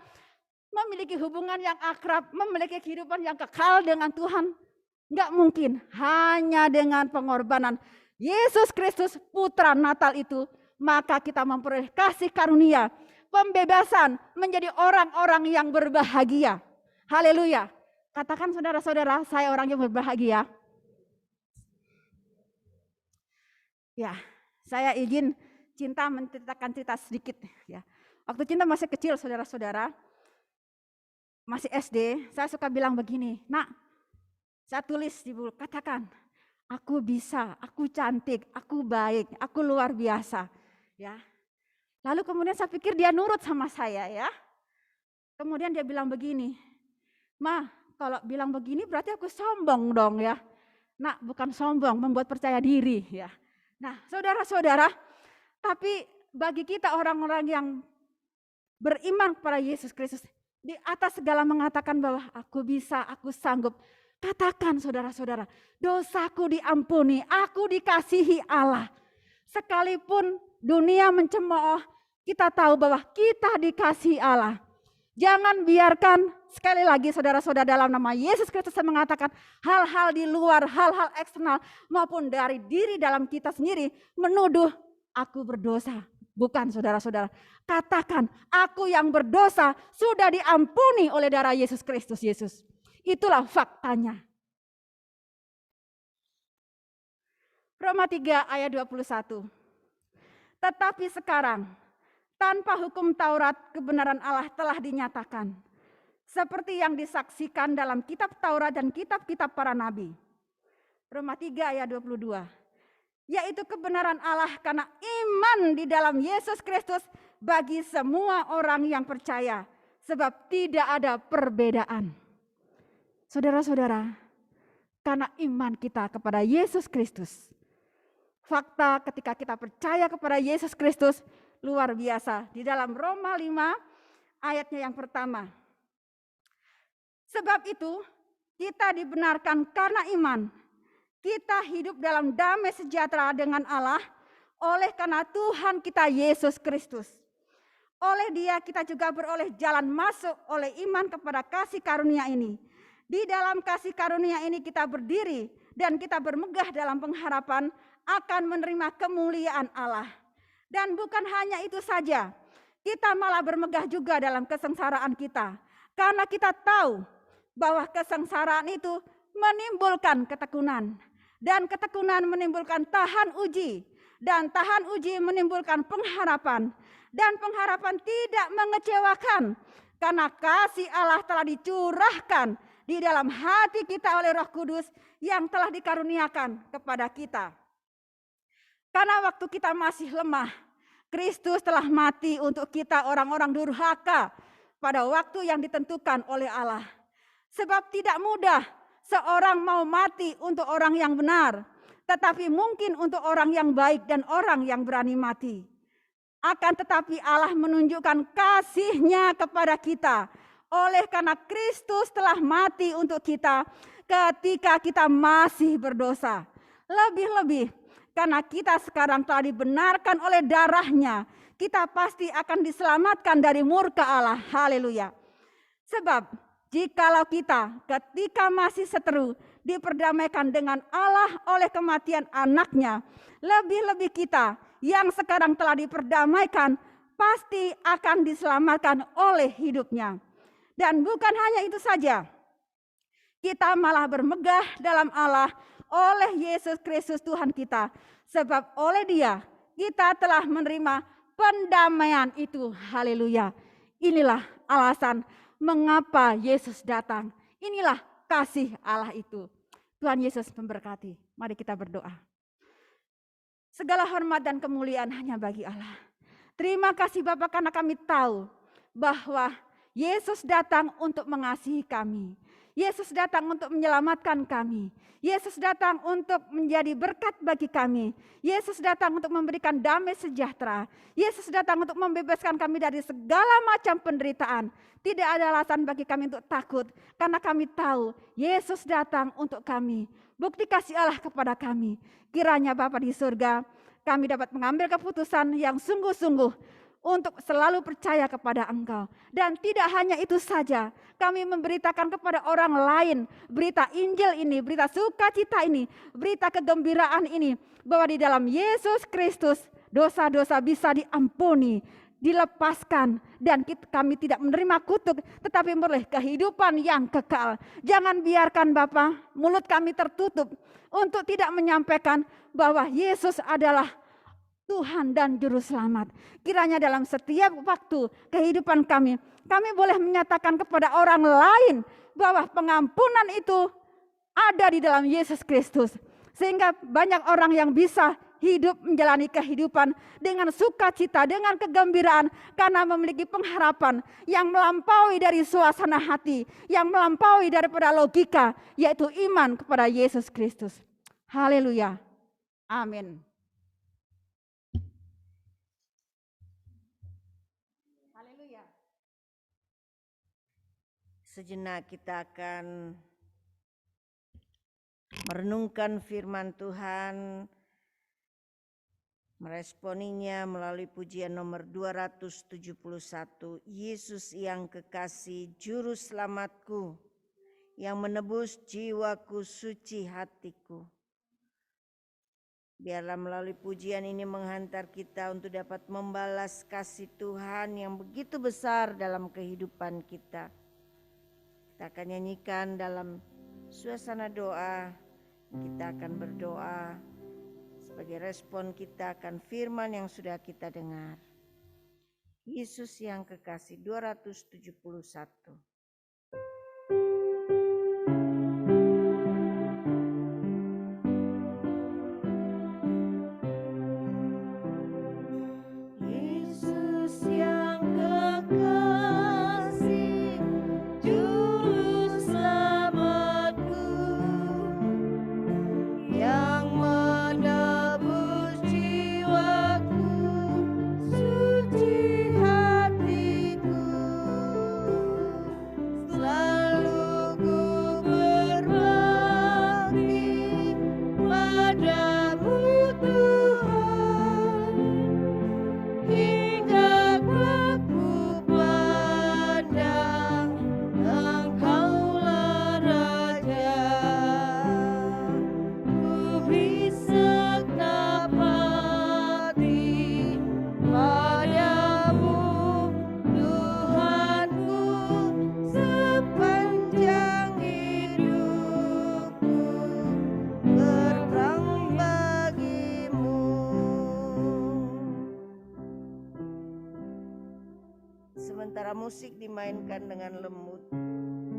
memiliki hubungan yang akrab, memiliki kehidupan yang kekal dengan Tuhan. Enggak mungkin, hanya dengan pengorbanan Yesus Kristus Putra Natal itu, maka kita memperoleh kasih karunia, pembebasan menjadi orang-orang yang berbahagia. Haleluya. Katakan saudara-saudara, saya orang yang berbahagia. Ya, saya izin Cinta menceritakan cerita sedikit. Ya. Waktu Cinta masih kecil, saudara-saudara, masih SD, saya suka bilang begini, Nak, Saya tulis di buku, katakan, aku bisa, aku cantik, aku baik, aku luar biasa. Ya. Lalu kemudian saya pikir dia nurut sama saya ya. Kemudian dia bilang begini, Ma, kalau bilang begini berarti aku sombong dong ya. Nah, bukan sombong, membuat percaya diri ya. Nah, saudara-saudara, tapi bagi kita orang-orang yang beriman kepada Yesus Kristus, di atas segala mengatakan bahwa aku bisa, aku sanggup. Katakan saudara-saudara, dosaku diampuni, aku dikasihi Allah. Sekalipun dunia mencemooh, kita tahu bahwa kita dikasihi Allah. Jangan biarkan, sekali lagi saudara-saudara, dalam nama Yesus Kristus saya mengatakan hal-hal di luar, hal-hal eksternal maupun dari diri dalam kita sendiri menuduh aku berdosa. Bukan saudara-saudara, katakan aku yang berdosa sudah diampuni oleh darah Yesus Kristus Yesus. Itulah faktanya. Roma 3 ayat 21. Tetapi sekarang tanpa hukum Taurat, kebenaran Allah telah dinyatakan. Seperti yang disaksikan dalam kitab Taurat dan kitab-kitab para nabi. Roma 3 ayat 22. Yaitu kebenaran Allah karena iman di dalam Yesus Kristus bagi semua orang yang percaya. Sebab tidak ada perbedaan. Saudara-saudara, karena iman kita kepada Yesus Kristus. Fakta ketika kita percaya kepada Yesus Kristus, luar biasa. Di dalam Roma 5 ayatnya yang pertama. Sebab itu kita dibenarkan karena iman. Kita hidup dalam damai sejahtera dengan Allah oleh karena Tuhan kita Yesus Kristus. Oleh Dia kita juga beroleh jalan masuk oleh iman kepada kasih karunia ini. Di dalam kasih karunia ini kita berdiri dan kita bermegah dalam pengharapan akan menerima kemuliaan Allah. Dan bukan hanya itu saja, kita malah bermegah juga dalam kesengsaraan kita. Karena kita tahu bahwa kesengsaraan itu menimbulkan ketekunan. Dan ketekunan menimbulkan tahan uji. Dan tahan uji menimbulkan pengharapan. Dan pengharapan tidak mengecewakan. Karena kasih Allah telah dicurahkan di dalam hati kita oleh Roh Kudus yang telah dikaruniakan kepada kita. Karena waktu kita masih lemah, Kristus telah mati untuk kita orang-orang durhaka pada waktu yang ditentukan oleh Allah. Sebab tidak mudah seorang mau mati untuk orang yang benar, tetapi mungkin untuk orang yang baik dan orang yang berani mati. Akan tetapi Allah menunjukkan kasih-Nya kepada kita oleh karena Kristus telah mati untuk kita ketika kita masih berdosa. Lebih-lebih karena kita sekarang telah dibenarkan oleh darah-Nya, kita pasti akan diselamatkan dari murka Allah. Haleluya. Sebab jikalau kita ketika masih seteru diperdamaikan dengan Allah oleh kematian anak-Nya, lebih-lebih kita yang sekarang telah diperdamaikan pasti akan diselamatkan oleh hidup-Nya. Dan bukan hanya itu saja, kita malah bermegah dalam Allah oleh Yesus Kristus Tuhan kita. Sebab oleh Dia kita telah menerima pendamaian itu. Haleluya. Inilah alasan mengapa Yesus datang. Inilah kasih Allah itu. Tuhan Yesus memberkati. Mari kita berdoa. Segala hormat dan kemuliaan hanya bagi Allah. Terima kasih Bapa karena kami tahu bahwa Yesus datang untuk mengasihi kami. Yesus datang untuk menyelamatkan kami. Yesus datang untuk menjadi berkat bagi kami. Yesus datang untuk memberikan damai sejahtera. Yesus datang untuk membebaskan kami dari segala macam penderitaan. Tidak ada alasan bagi kami untuk takut. Karena kami tahu Yesus datang untuk kami. Bukti kasih Allah kepada kami. Kiranya Bapa di surga, kami dapat mengambil keputusan yang sungguh-sungguh untuk selalu percaya kepada Engkau. Dan tidak hanya itu saja, kami memberitakan kepada orang lain berita Injil ini, berita sukacita ini, berita kegembiraan ini, bahwa di dalam Yesus Kristus dosa-dosa bisa diampuni, dilepaskan, dan kami tidak menerima kutuk, tetapi memperoleh kehidupan yang kekal. Jangan biarkan Bapa mulut kami tertutup untuk tidak menyampaikan bahwa Yesus adalah Tuhan dan Juru Selamat. Kiranya dalam setiap waktu kehidupan kami boleh menyatakan kepada orang lain bahwa pengampunan itu ada di dalam Yesus Kristus. Sehingga banyak orang yang bisa hidup menjalani kehidupan dengan sukacita, dengan kegembiraan karena memiliki pengharapan yang melampaui dari suasana hati, yang melampaui daripada logika, yaitu iman kepada Yesus Kristus. Haleluya. Amin. Haleluya. Sejenak kita akan merenungkan firman Tuhan, meresponinya melalui pujian nomor 271, Yesus yang kekasih, juru selamatku, yang menebus jiwaku, suci hatiku. Biarlah melalui pujian ini menghantar kita untuk dapat membalas kasih Tuhan yang begitu besar dalam kehidupan kita. Kita akan nyanyikan dalam suasana doa, kita akan berdoa sebagai respon kita akan firman yang sudah kita dengar. Yesus yang kekasih 271. Yesus yang kekasih, juru selamatku, yang menebus jiwaku, suci hatiku. Selalu ku berbakti padamu Tuhan, hingga aku pandang Engkaulah Raja. Ku bisa genap hati padamu Tuhanku, sepanjang hidupku berperang bagimu. Sementara musik dimainkan dengan lembut,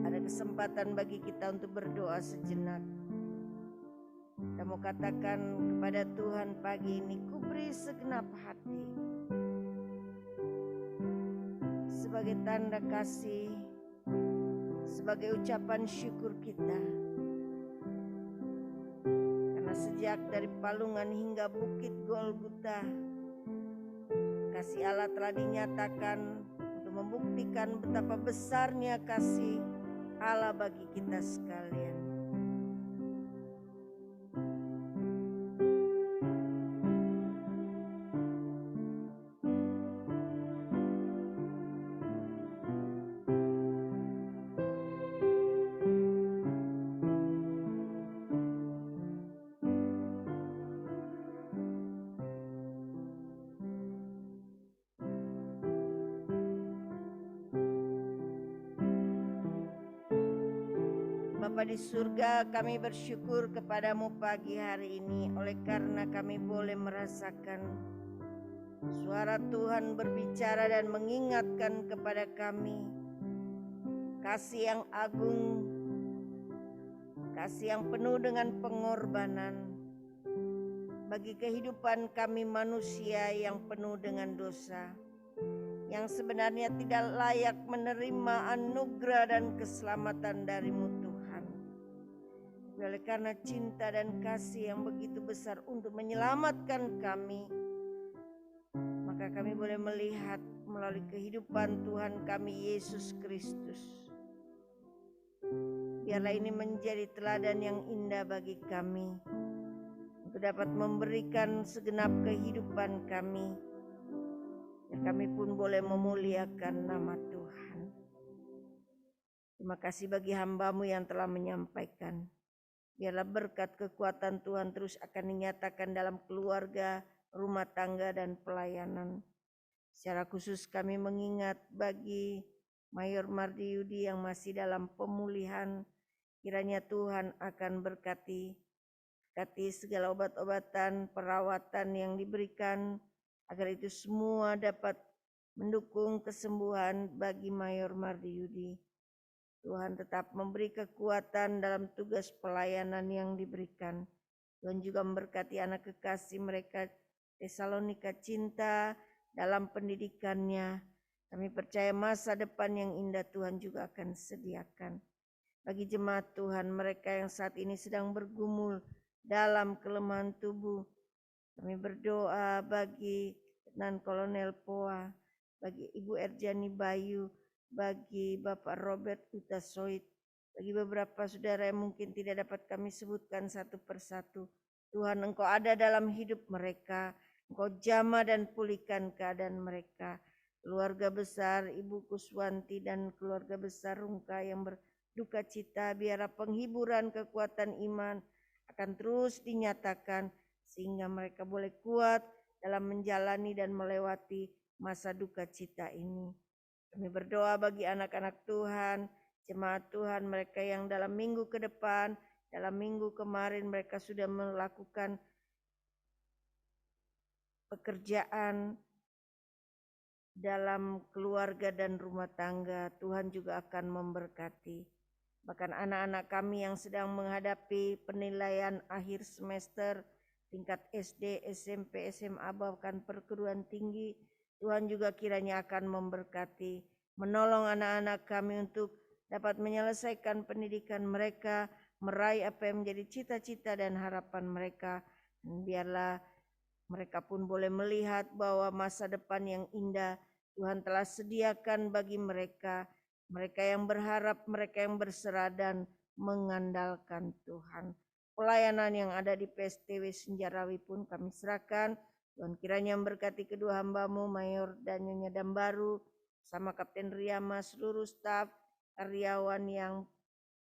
ada kesempatan bagi kita untuk berdoa sejenak. Kita mau katakan kepada Tuhan pagi ini, ku beri segenap hati sebagai tanda kasih, sebagai ucapan syukur kita. Karena sejak dari Palungan hingga Bukit Golgota, kasih Allah telah dinyatakan untuk membuktikan betapa besarnya kasih Allah bagi kita sekalian. Bapa di surga, kami bersyukur kepadamu pagi hari ini oleh karena kami boleh merasakan suara Tuhan berbicara dan mengingatkan kepada kami kasih yang agung, kasih yang penuh dengan pengorbanan bagi kehidupan kami manusia yang penuh dengan dosa, yang sebenarnya tidak layak menerima anugerah dan keselamatan dari-Mu Tuhan. Oleh karena cinta dan kasih yang begitu besar untuk menyelamatkan kami, maka kami boleh melihat melalui kehidupan Tuhan kami Yesus Kristus. Biarlah ini menjadi teladan yang indah bagi kami untuk dapat memberikan segenap kehidupan kami, dan kami pun boleh memuliakan nama Tuhan. Terima kasih bagi hamba-Mu yang telah menyampaikan. Biarlah berkat kekuatan Tuhan terus akan dinyatakan dalam keluarga, rumah tangga, dan pelayanan. Secara khusus kami mengingat bagi Mayor Mardiudi yang masih dalam pemulihan. Kiranya Tuhan akan berkati segala obat-obatan, perawatan yang diberikan, agar itu semua dapat mendukung kesembuhan bagi Mayor Mardiudi. Tuhan tetap memberi kekuatan dalam tugas pelayanan yang diberikan. Tuhan juga memberkati anak kekasih mereka Tesalonika Cinta dalam pendidikannya. Kami percaya masa depan yang indah Tuhan juga akan sediakan. Bagi jemaat Tuhan mereka yang saat ini sedang bergumul dalam kelemahan tubuh, kami berdoa bagi Letnan Kolonel Poa, bagi Ibu Erjani Bayu, bagi Bapak Robert Utasoid, bagi beberapa saudara yang mungkin tidak dapat kami sebutkan satu persatu. Tuhan, Engkau ada dalam hidup mereka, Engkau jamah dan pulihkan keadaan mereka. Keluarga besar Ibu Kuswanti dan keluarga besar Rungka yang berduka cita, biarlah penghiburan kekuatan iman akan terus dinyatakan sehingga mereka boleh kuat dalam menjalani dan melewati masa duka cita ini. Kami berdoa bagi anak-anak Tuhan, jemaat Tuhan mereka yang dalam minggu ke depan, dalam minggu kemarin mereka sudah melakukan pekerjaan dalam keluarga dan rumah tangga. Tuhan juga akan memberkati. Bahkan anak-anak kami yang sedang menghadapi penilaian akhir semester tingkat SD, SMP, SMA, bahkan perguruan tinggi, Tuhan juga kiranya akan memberkati, menolong anak-anak kami untuk dapat menyelesaikan pendidikan mereka, meraih apa yang menjadi cita-cita dan harapan mereka. Dan biarlah mereka pun boleh melihat bahwa masa depan yang indah Tuhan telah sediakan bagi mereka. Mereka yang berharap, mereka yang berserah dan mengandalkan Tuhan. Pelayanan yang ada di PSTW Senjarawi pun kami serahkan. Tuhan kiranya memberkati kedua hamba-Mu, Mayor dan Nyonya Dambaru, sama Kapten Riyama, seluruh staf, karyawan yang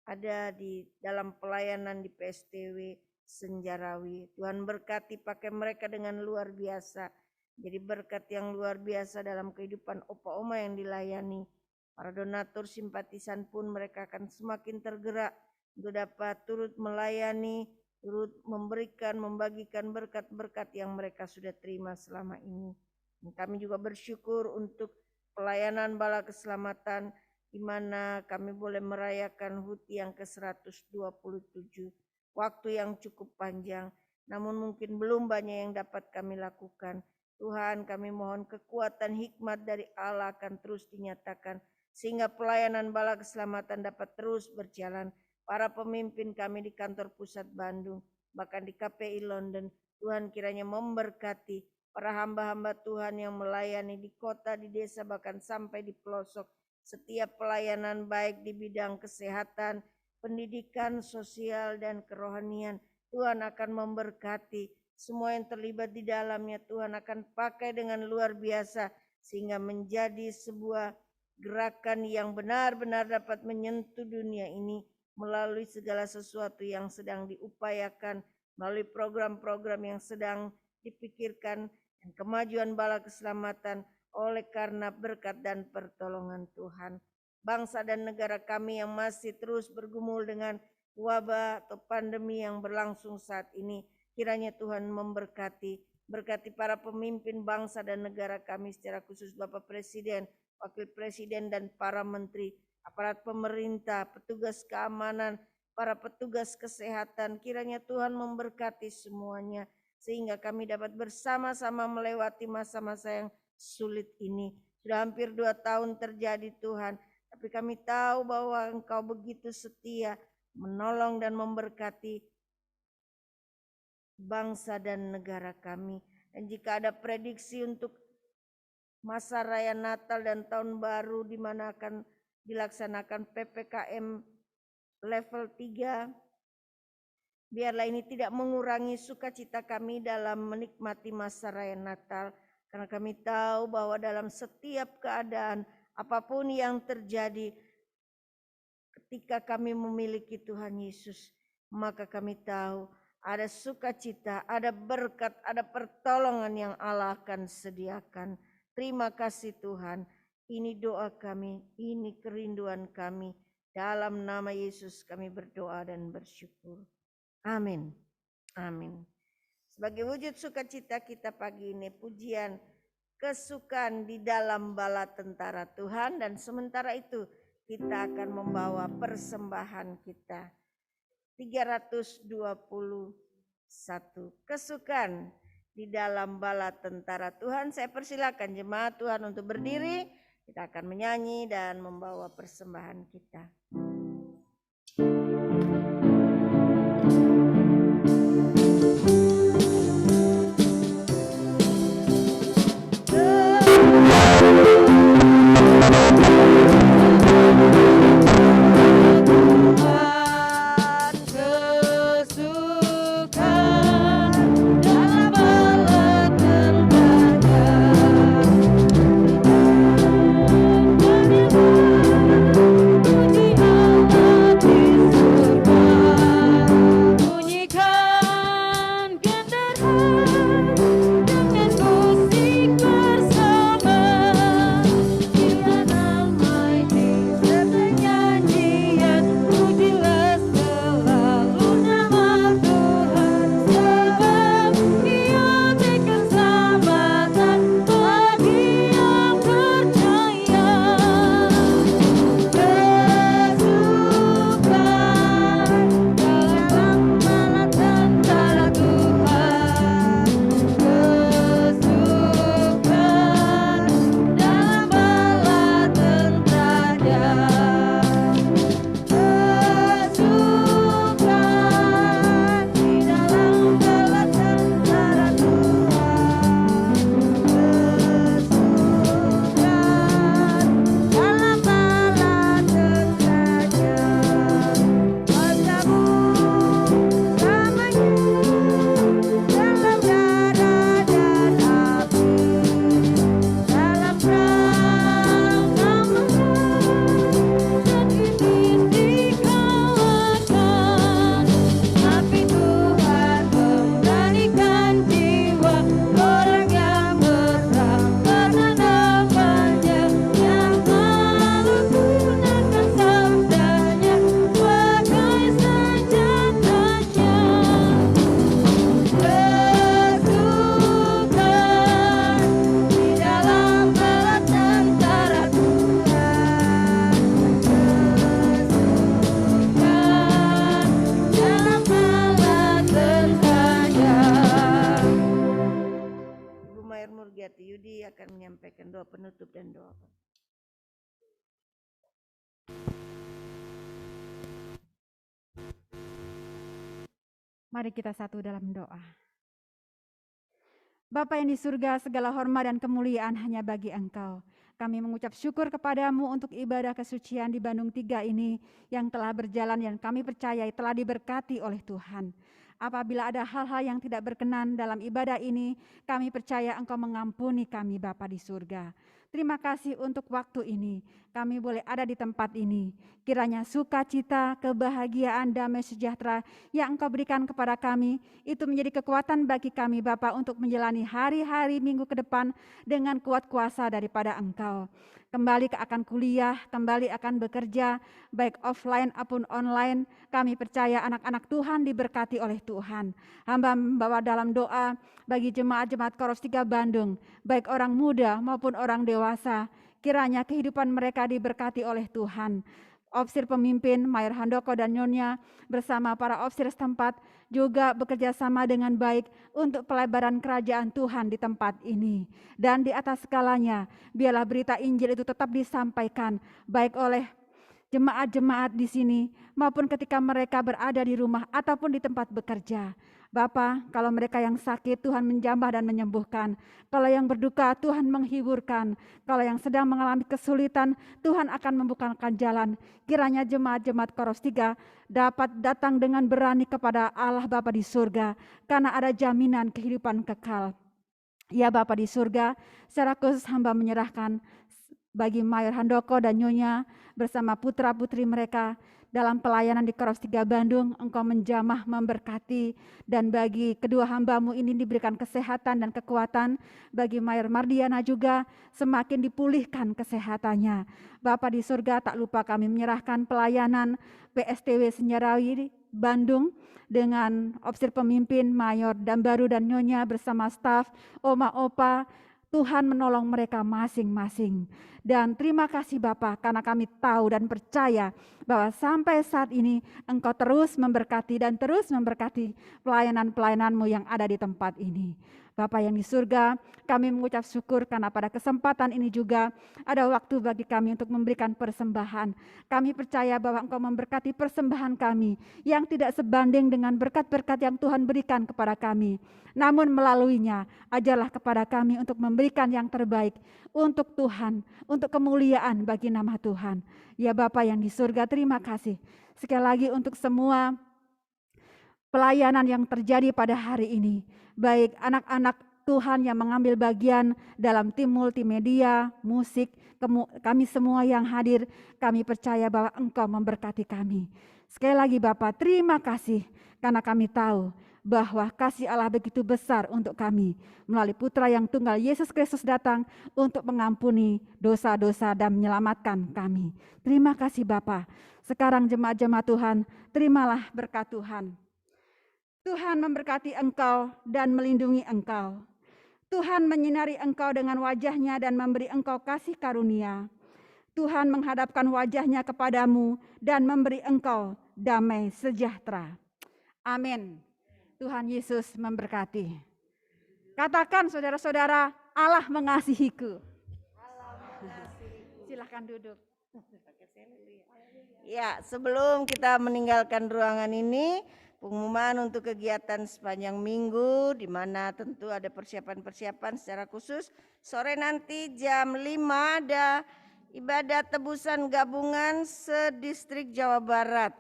ada di dalam pelayanan di PSTW Senjarawi. Tuhan berkati, pakai mereka dengan luar biasa. Jadi berkat yang luar biasa dalam kehidupan opa oma yang dilayani. Para donatur simpatisan pun mereka akan semakin tergerak untuk dapat turut melayani, turut memberikan, membagikan berkat-berkat yang mereka sudah terima selama ini. Dan kami juga bersyukur untuk pelayanan Bala Keselamatan di mana kami boleh merayakan HUT yang ke-127. Waktu yang cukup panjang, namun mungkin belum banyak yang dapat kami lakukan. Tuhan, kami mohon kekuatan hikmat dari Allah akan terus dinyatakan sehingga pelayanan Bala Keselamatan dapat terus berjalan. Para pemimpin kami di kantor pusat Bandung, bahkan di KPI London, Tuhan kiranya memberkati para hamba-hamba Tuhan yang melayani di kota, di desa, bahkan sampai di pelosok. Setiap pelayanan baik di bidang kesehatan, pendidikan, sosial, dan kerohanian, Tuhan akan memberkati. Semua yang terlibat di dalamnya Tuhan akan pakai dengan luar biasa sehingga menjadi sebuah gerakan yang benar-benar dapat menyentuh dunia ini melalui segala sesuatu yang sedang diupayakan, melalui program-program yang sedang dipikirkan, dan kemajuan Bala Keselamatan oleh karena berkat dan pertolongan Tuhan. Bangsa dan negara kami yang masih terus bergumul dengan wabah atau pandemi yang berlangsung saat ini, kiranya Tuhan memberkati, berkati para pemimpin bangsa dan negara kami, secara khusus Bapak Presiden, Wakil Presiden, dan para menteri, aparat pemerintah, petugas keamanan, para petugas kesehatan. Kiranya Tuhan memberkati semuanya sehingga kami dapat bersama-sama melewati masa-masa yang sulit ini. Sudah hampir 2 tahun terjadi Tuhan, tapi kami tahu bahwa Engkau begitu setia menolong dan memberkati bangsa dan negara kami. Dan jika ada prediksi untuk masa raya Natal dan Tahun Baru di mana akan dilaksanakan PPKM level 3, biarlah ini tidak mengurangi sukacita kami dalam menikmati masa raya Natal, karena kami tahu bahwa dalam setiap keadaan apapun yang terjadi, ketika kami memiliki Tuhan Yesus, maka kami tahu ada sukacita, ada berkat, ada pertolongan yang Allah akan sediakan. Terima kasih Tuhan. Ini doa kami, ini kerinduan kami. Dalam nama Yesus kami berdoa dan bersyukur. Amin. Amin. Sebagai wujud sukacita kita pagi ini, pujian kesukaan di dalam bala tentara Tuhan, dan sementara itu kita akan membawa persembahan kita. 321 kesukaan di dalam bala tentara Tuhan. Saya persilakan jemaat Tuhan untuk berdiri. Kita akan menyanyi dan membawa persembahan kita. Yudi akan menyampaikan doa penutup dan doa. Mari kita satu dalam doa. Bapa yang di surga, segala hormat dan kemuliaan hanya bagi Engkau. Kami mengucap syukur kepadamu untuk ibadah kesucian di Bandung 3 ini yang telah berjalan dan kami percaya telah diberkati oleh Tuhan. Apabila ada hal-hal yang tidak berkenan dalam ibadah ini, kami percaya Engkau mengampuni kami Bapa di surga. Terima kasih untuk waktu ini, kami boleh ada di tempat ini. Kiranya sukacita, kebahagiaan, damai sejahtera yang Engkau berikan kepada kami, itu menjadi kekuatan bagi kami Bapa untuk menjalani hari-hari minggu ke depan dengan kuat kuasa daripada Engkau. Kembali akan kuliah, kembali akan bekerja, baik offline maupun online. Kami percaya anak-anak Tuhan diberkati oleh Tuhan. Hamba membawa dalam doa bagi jemaat-jemaat Koros 3 Bandung, baik orang muda maupun orang dewasa. Kiranya kehidupan mereka diberkati oleh Tuhan. Opsir pemimpin Mayor Handoko dan Nyonya bersama para opsir setempat juga bekerja sama dengan baik untuk pelebaran kerajaan Tuhan di tempat ini. Dan di atas segalanya, biarlah berita Injil itu tetap disampaikan baik oleh jemaat-jemaat di sini maupun ketika mereka berada di rumah ataupun di tempat bekerja. Bapa, kalau mereka yang sakit Tuhan menjamah dan menyembuhkan. Kalau yang berduka Tuhan menghiburkan. Kalau yang sedang mengalami kesulitan Tuhan akan membukakan jalan. Kiranya jemaat-jemaat Koros 3 dapat datang dengan berani kepada Allah Bapa di surga. Karena ada jaminan kehidupan kekal. Ya Bapa di surga, secara khusus hamba menyerahkan bagi Mayor Handoko dan Nyonya bersama putra-putri mereka dalam pelayanan di Koros 3 Bandung. Engkau menjamah memberkati, dan bagi kedua hambamu ini diberikan kesehatan dan kekuatan. Bagi Mayor Mardiana juga semakin dipulihkan kesehatannya. Bapa di surga, tak lupa kami menyerahkan pelayanan PSTW Senjarawi Bandung dengan opsir pemimpin Mayor Dambaru dan Nyonya bersama staf, Oma Opa. Tuhan menolong mereka masing-masing. Dan terima kasih Bapa, karena kami tahu dan percaya bahwa sampai saat ini Engkau terus memberkati dan terus memberkati pelayanan-pelayanan-Mu yang ada di tempat ini. Bapa yang di surga, kami mengucap syukur karena pada kesempatan ini juga ada waktu bagi kami untuk memberikan persembahan. Kami percaya bahwa Engkau memberkati persembahan kami yang tidak sebanding dengan berkat-berkat yang Tuhan berikan kepada kami. Namun melaluinya, ajarlah kepada kami untuk memberikan yang terbaik untuk Tuhan, untuk kemuliaan bagi nama Tuhan. Ya Bapa yang di surga, terima kasih. Sekali lagi untuk semua pelayanan yang terjadi pada hari ini. Baik anak-anak Tuhan yang mengambil bagian dalam tim multimedia, musik, kami semua yang hadir, kami percaya bahwa Engkau memberkati kami. Sekali lagi Bapa, terima kasih karena kami tahu bahwa kasih Allah begitu besar untuk kami melalui Putra yang tunggal Yesus Kristus datang untuk mengampuni dosa-dosa dan menyelamatkan kami. Terima kasih Bapa. Sekarang jemaat-jemaat Tuhan, terimalah berkat Tuhan. Tuhan memberkati engkau dan melindungi engkau. Tuhan menyinari engkau dengan wajah-Nya dan memberi engkau kasih karunia. Tuhan menghadapkan wajah-Nya kepadamu dan memberi engkau damai sejahtera. Amin. Tuhan Yesus memberkati. Katakan saudara-saudara, Allah mengasihiku. Silakan duduk. Ya, sebelum kita meninggalkan ruangan ini, pengumuman untuk kegiatan sepanjang minggu, di mana tentu ada persiapan-persiapan secara khusus. Sore nanti jam 5 ada ibadah tebusan gabungan sedistrik Jawa Barat.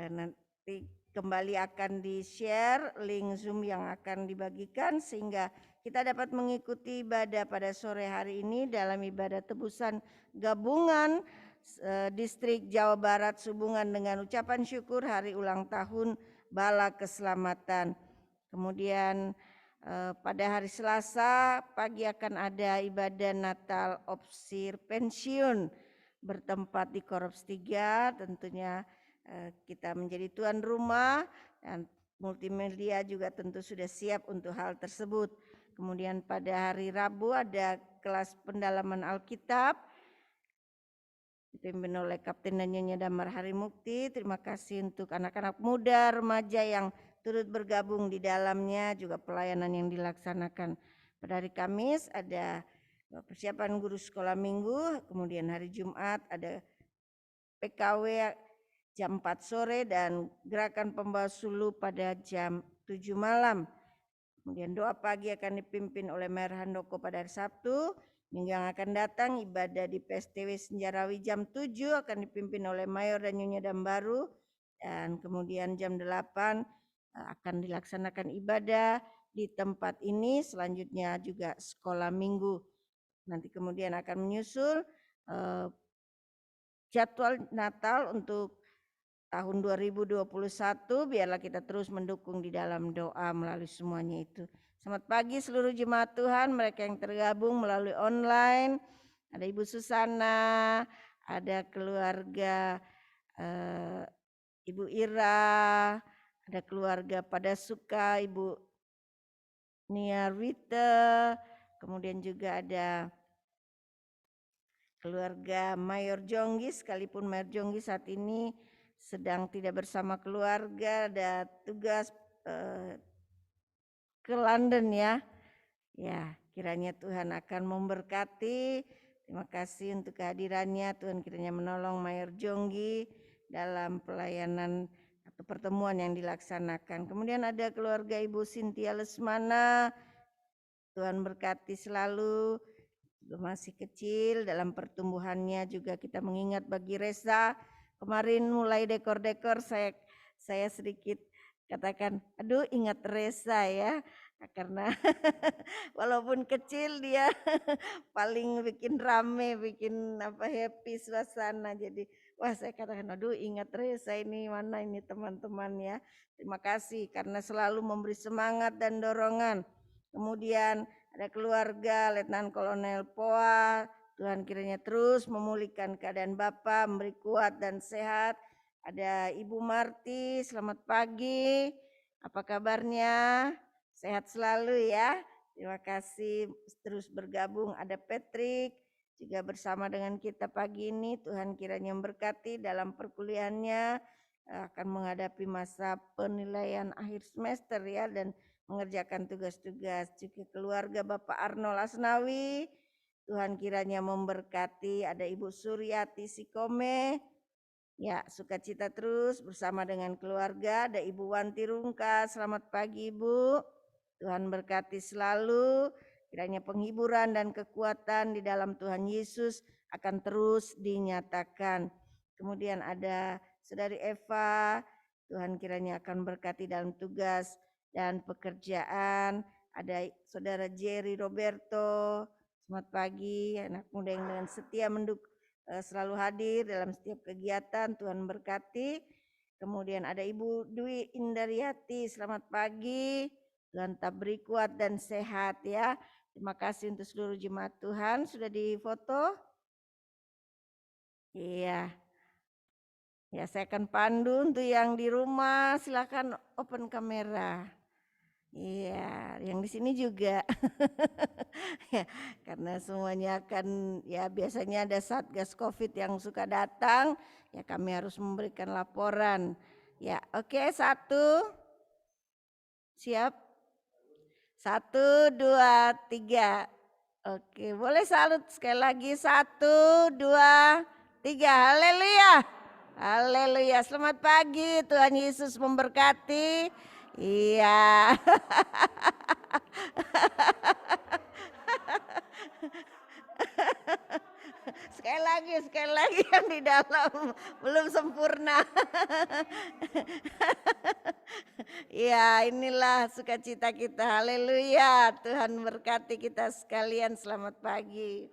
Nanti kembali akan di-share link Zoom yang akan dibagikan sehingga kita dapat mengikuti ibadah pada sore hari ini dalam ibadah tebusan gabungan distrik Jawa Barat sehubungan dengan ucapan syukur hari ulang tahun Bala Keselamatan. Kemudian pada hari Selasa pagi akan ada ibadah Natal Opsir Pensiun bertempat di Korps 3. Tentunya kita menjadi tuan rumah dan multimedia juga tentu sudah siap untuk hal tersebut. Kemudian pada hari Rabu ada kelas pendalaman Alkitab dipimpin oleh Kapten dan Nyonya Damar Harimukti. Terima kasih untuk anak-anak muda, remaja yang turut bergabung di dalamnya, juga pelayanan yang dilaksanakan. Pada hari Kamis ada persiapan guru sekolah minggu, kemudian hari Jumat ada PKW jam 4 sore dan gerakan pembawa sulu pada jam 7 malam. Kemudian doa pagi akan dipimpin oleh Mayor Handoko pada hari Sabtu. Minggu yang akan datang ibadah di PSTW Senjarawi jam 7 akan dipimpin oleh Mayor dan Nyonya Dambaru. Dan kemudian jam 8 akan dilaksanakan ibadah di tempat ini. Selanjutnya juga sekolah minggu. Nanti kemudian akan menyusul jadwal Natal untuk tahun 2021. Biarlah kita terus mendukung di dalam doa melalui semuanya itu. Selamat pagi seluruh jemaat Tuhan, mereka yang tergabung melalui online. Ada Ibu Susana, ada keluarga Ibu Ira, ada keluarga Padasuka, Ibu Nia Rita, kemudian juga ada keluarga Mayor Jonggi, sekalipun Mayor Jonggi saat ini sedang tidak bersama keluarga, ada tugas ke London ya. Ya, kiranya Tuhan akan memberkati. Terima kasih untuk kehadirannya. Tuhan kiranya menolong Mayor Jonggi dalam pelayanan atau pertemuan yang dilaksanakan. Kemudian ada keluarga Ibu Cynthia Lesmana. Tuhan berkati selalu. Masih kecil dalam pertumbuhannya juga kita mengingat bagi Reza. Kemarin mulai dekor-dekor saya sedikit katakan, aduh ingat Reza ya, karena walaupun kecil dia paling bikin rame, bikin happy suasana. Jadi wah saya katakan, aduh ingat Reza ini mana ini teman-teman ya. Terima kasih karena selalu memberi semangat dan dorongan. Kemudian ada keluarga Letnan Kolonel Poa, Tuhan kiranya terus memulihkan keadaan Bapak, memberi kuat dan sehat. Ada Ibu Marti, selamat pagi. Apa kabarnya? Sehat selalu ya. Terima kasih terus bergabung. Ada Patrick, juga bersama dengan kita pagi ini. Tuhan kiranya memberkati dalam perkuliahannya, akan menghadapi masa penilaian akhir semester ya, dan mengerjakan tugas-tugas. Juga keluarga Bapak Arnold Asnawi, Tuhan kiranya memberkati. Ada Ibu Suryati Sikome, ya sukacita terus bersama dengan keluarga. Ada Ibu Wanti Rungka, selamat pagi Ibu. Tuhan berkati selalu. Kiranya penghiburan dan kekuatan di dalam Tuhan Yesus akan terus dinyatakan. Kemudian ada Saudari Eva, Tuhan kiranya akan berkati dalam tugas dan pekerjaan. Ada Saudara Jerry Roberto, selamat pagi, anak muda yang dengan setia selalu hadir dalam setiap kegiatan, Tuhan berkati. Kemudian ada Ibu Dwi Indaryati, selamat pagi, Tuhan taberi kuat dan sehat ya. Terima kasih untuk seluruh jemaat Tuhan. Sudah difoto? Iya. Ya, saya akan pandu untuk yang di rumah. Silakan open kamera. Iya, yang di sini juga. Ya, karena semuanya akan, ya biasanya ada Satgas Covid yang suka datang, ya kami harus memberikan laporan. Ya, oke, 1. Siap? 1, 2, 3. Oke, boleh salut sekali lagi. 1, 2, 3. Haleluya. Haleluya. Selamat pagi. Tuhan Yesus memberkati. Iya. Sekali lagi yang di dalam belum sempurna. Ya, inilah sukacita kita. Haleluya. Tuhan berkati kita sekalian. Selamat pagi.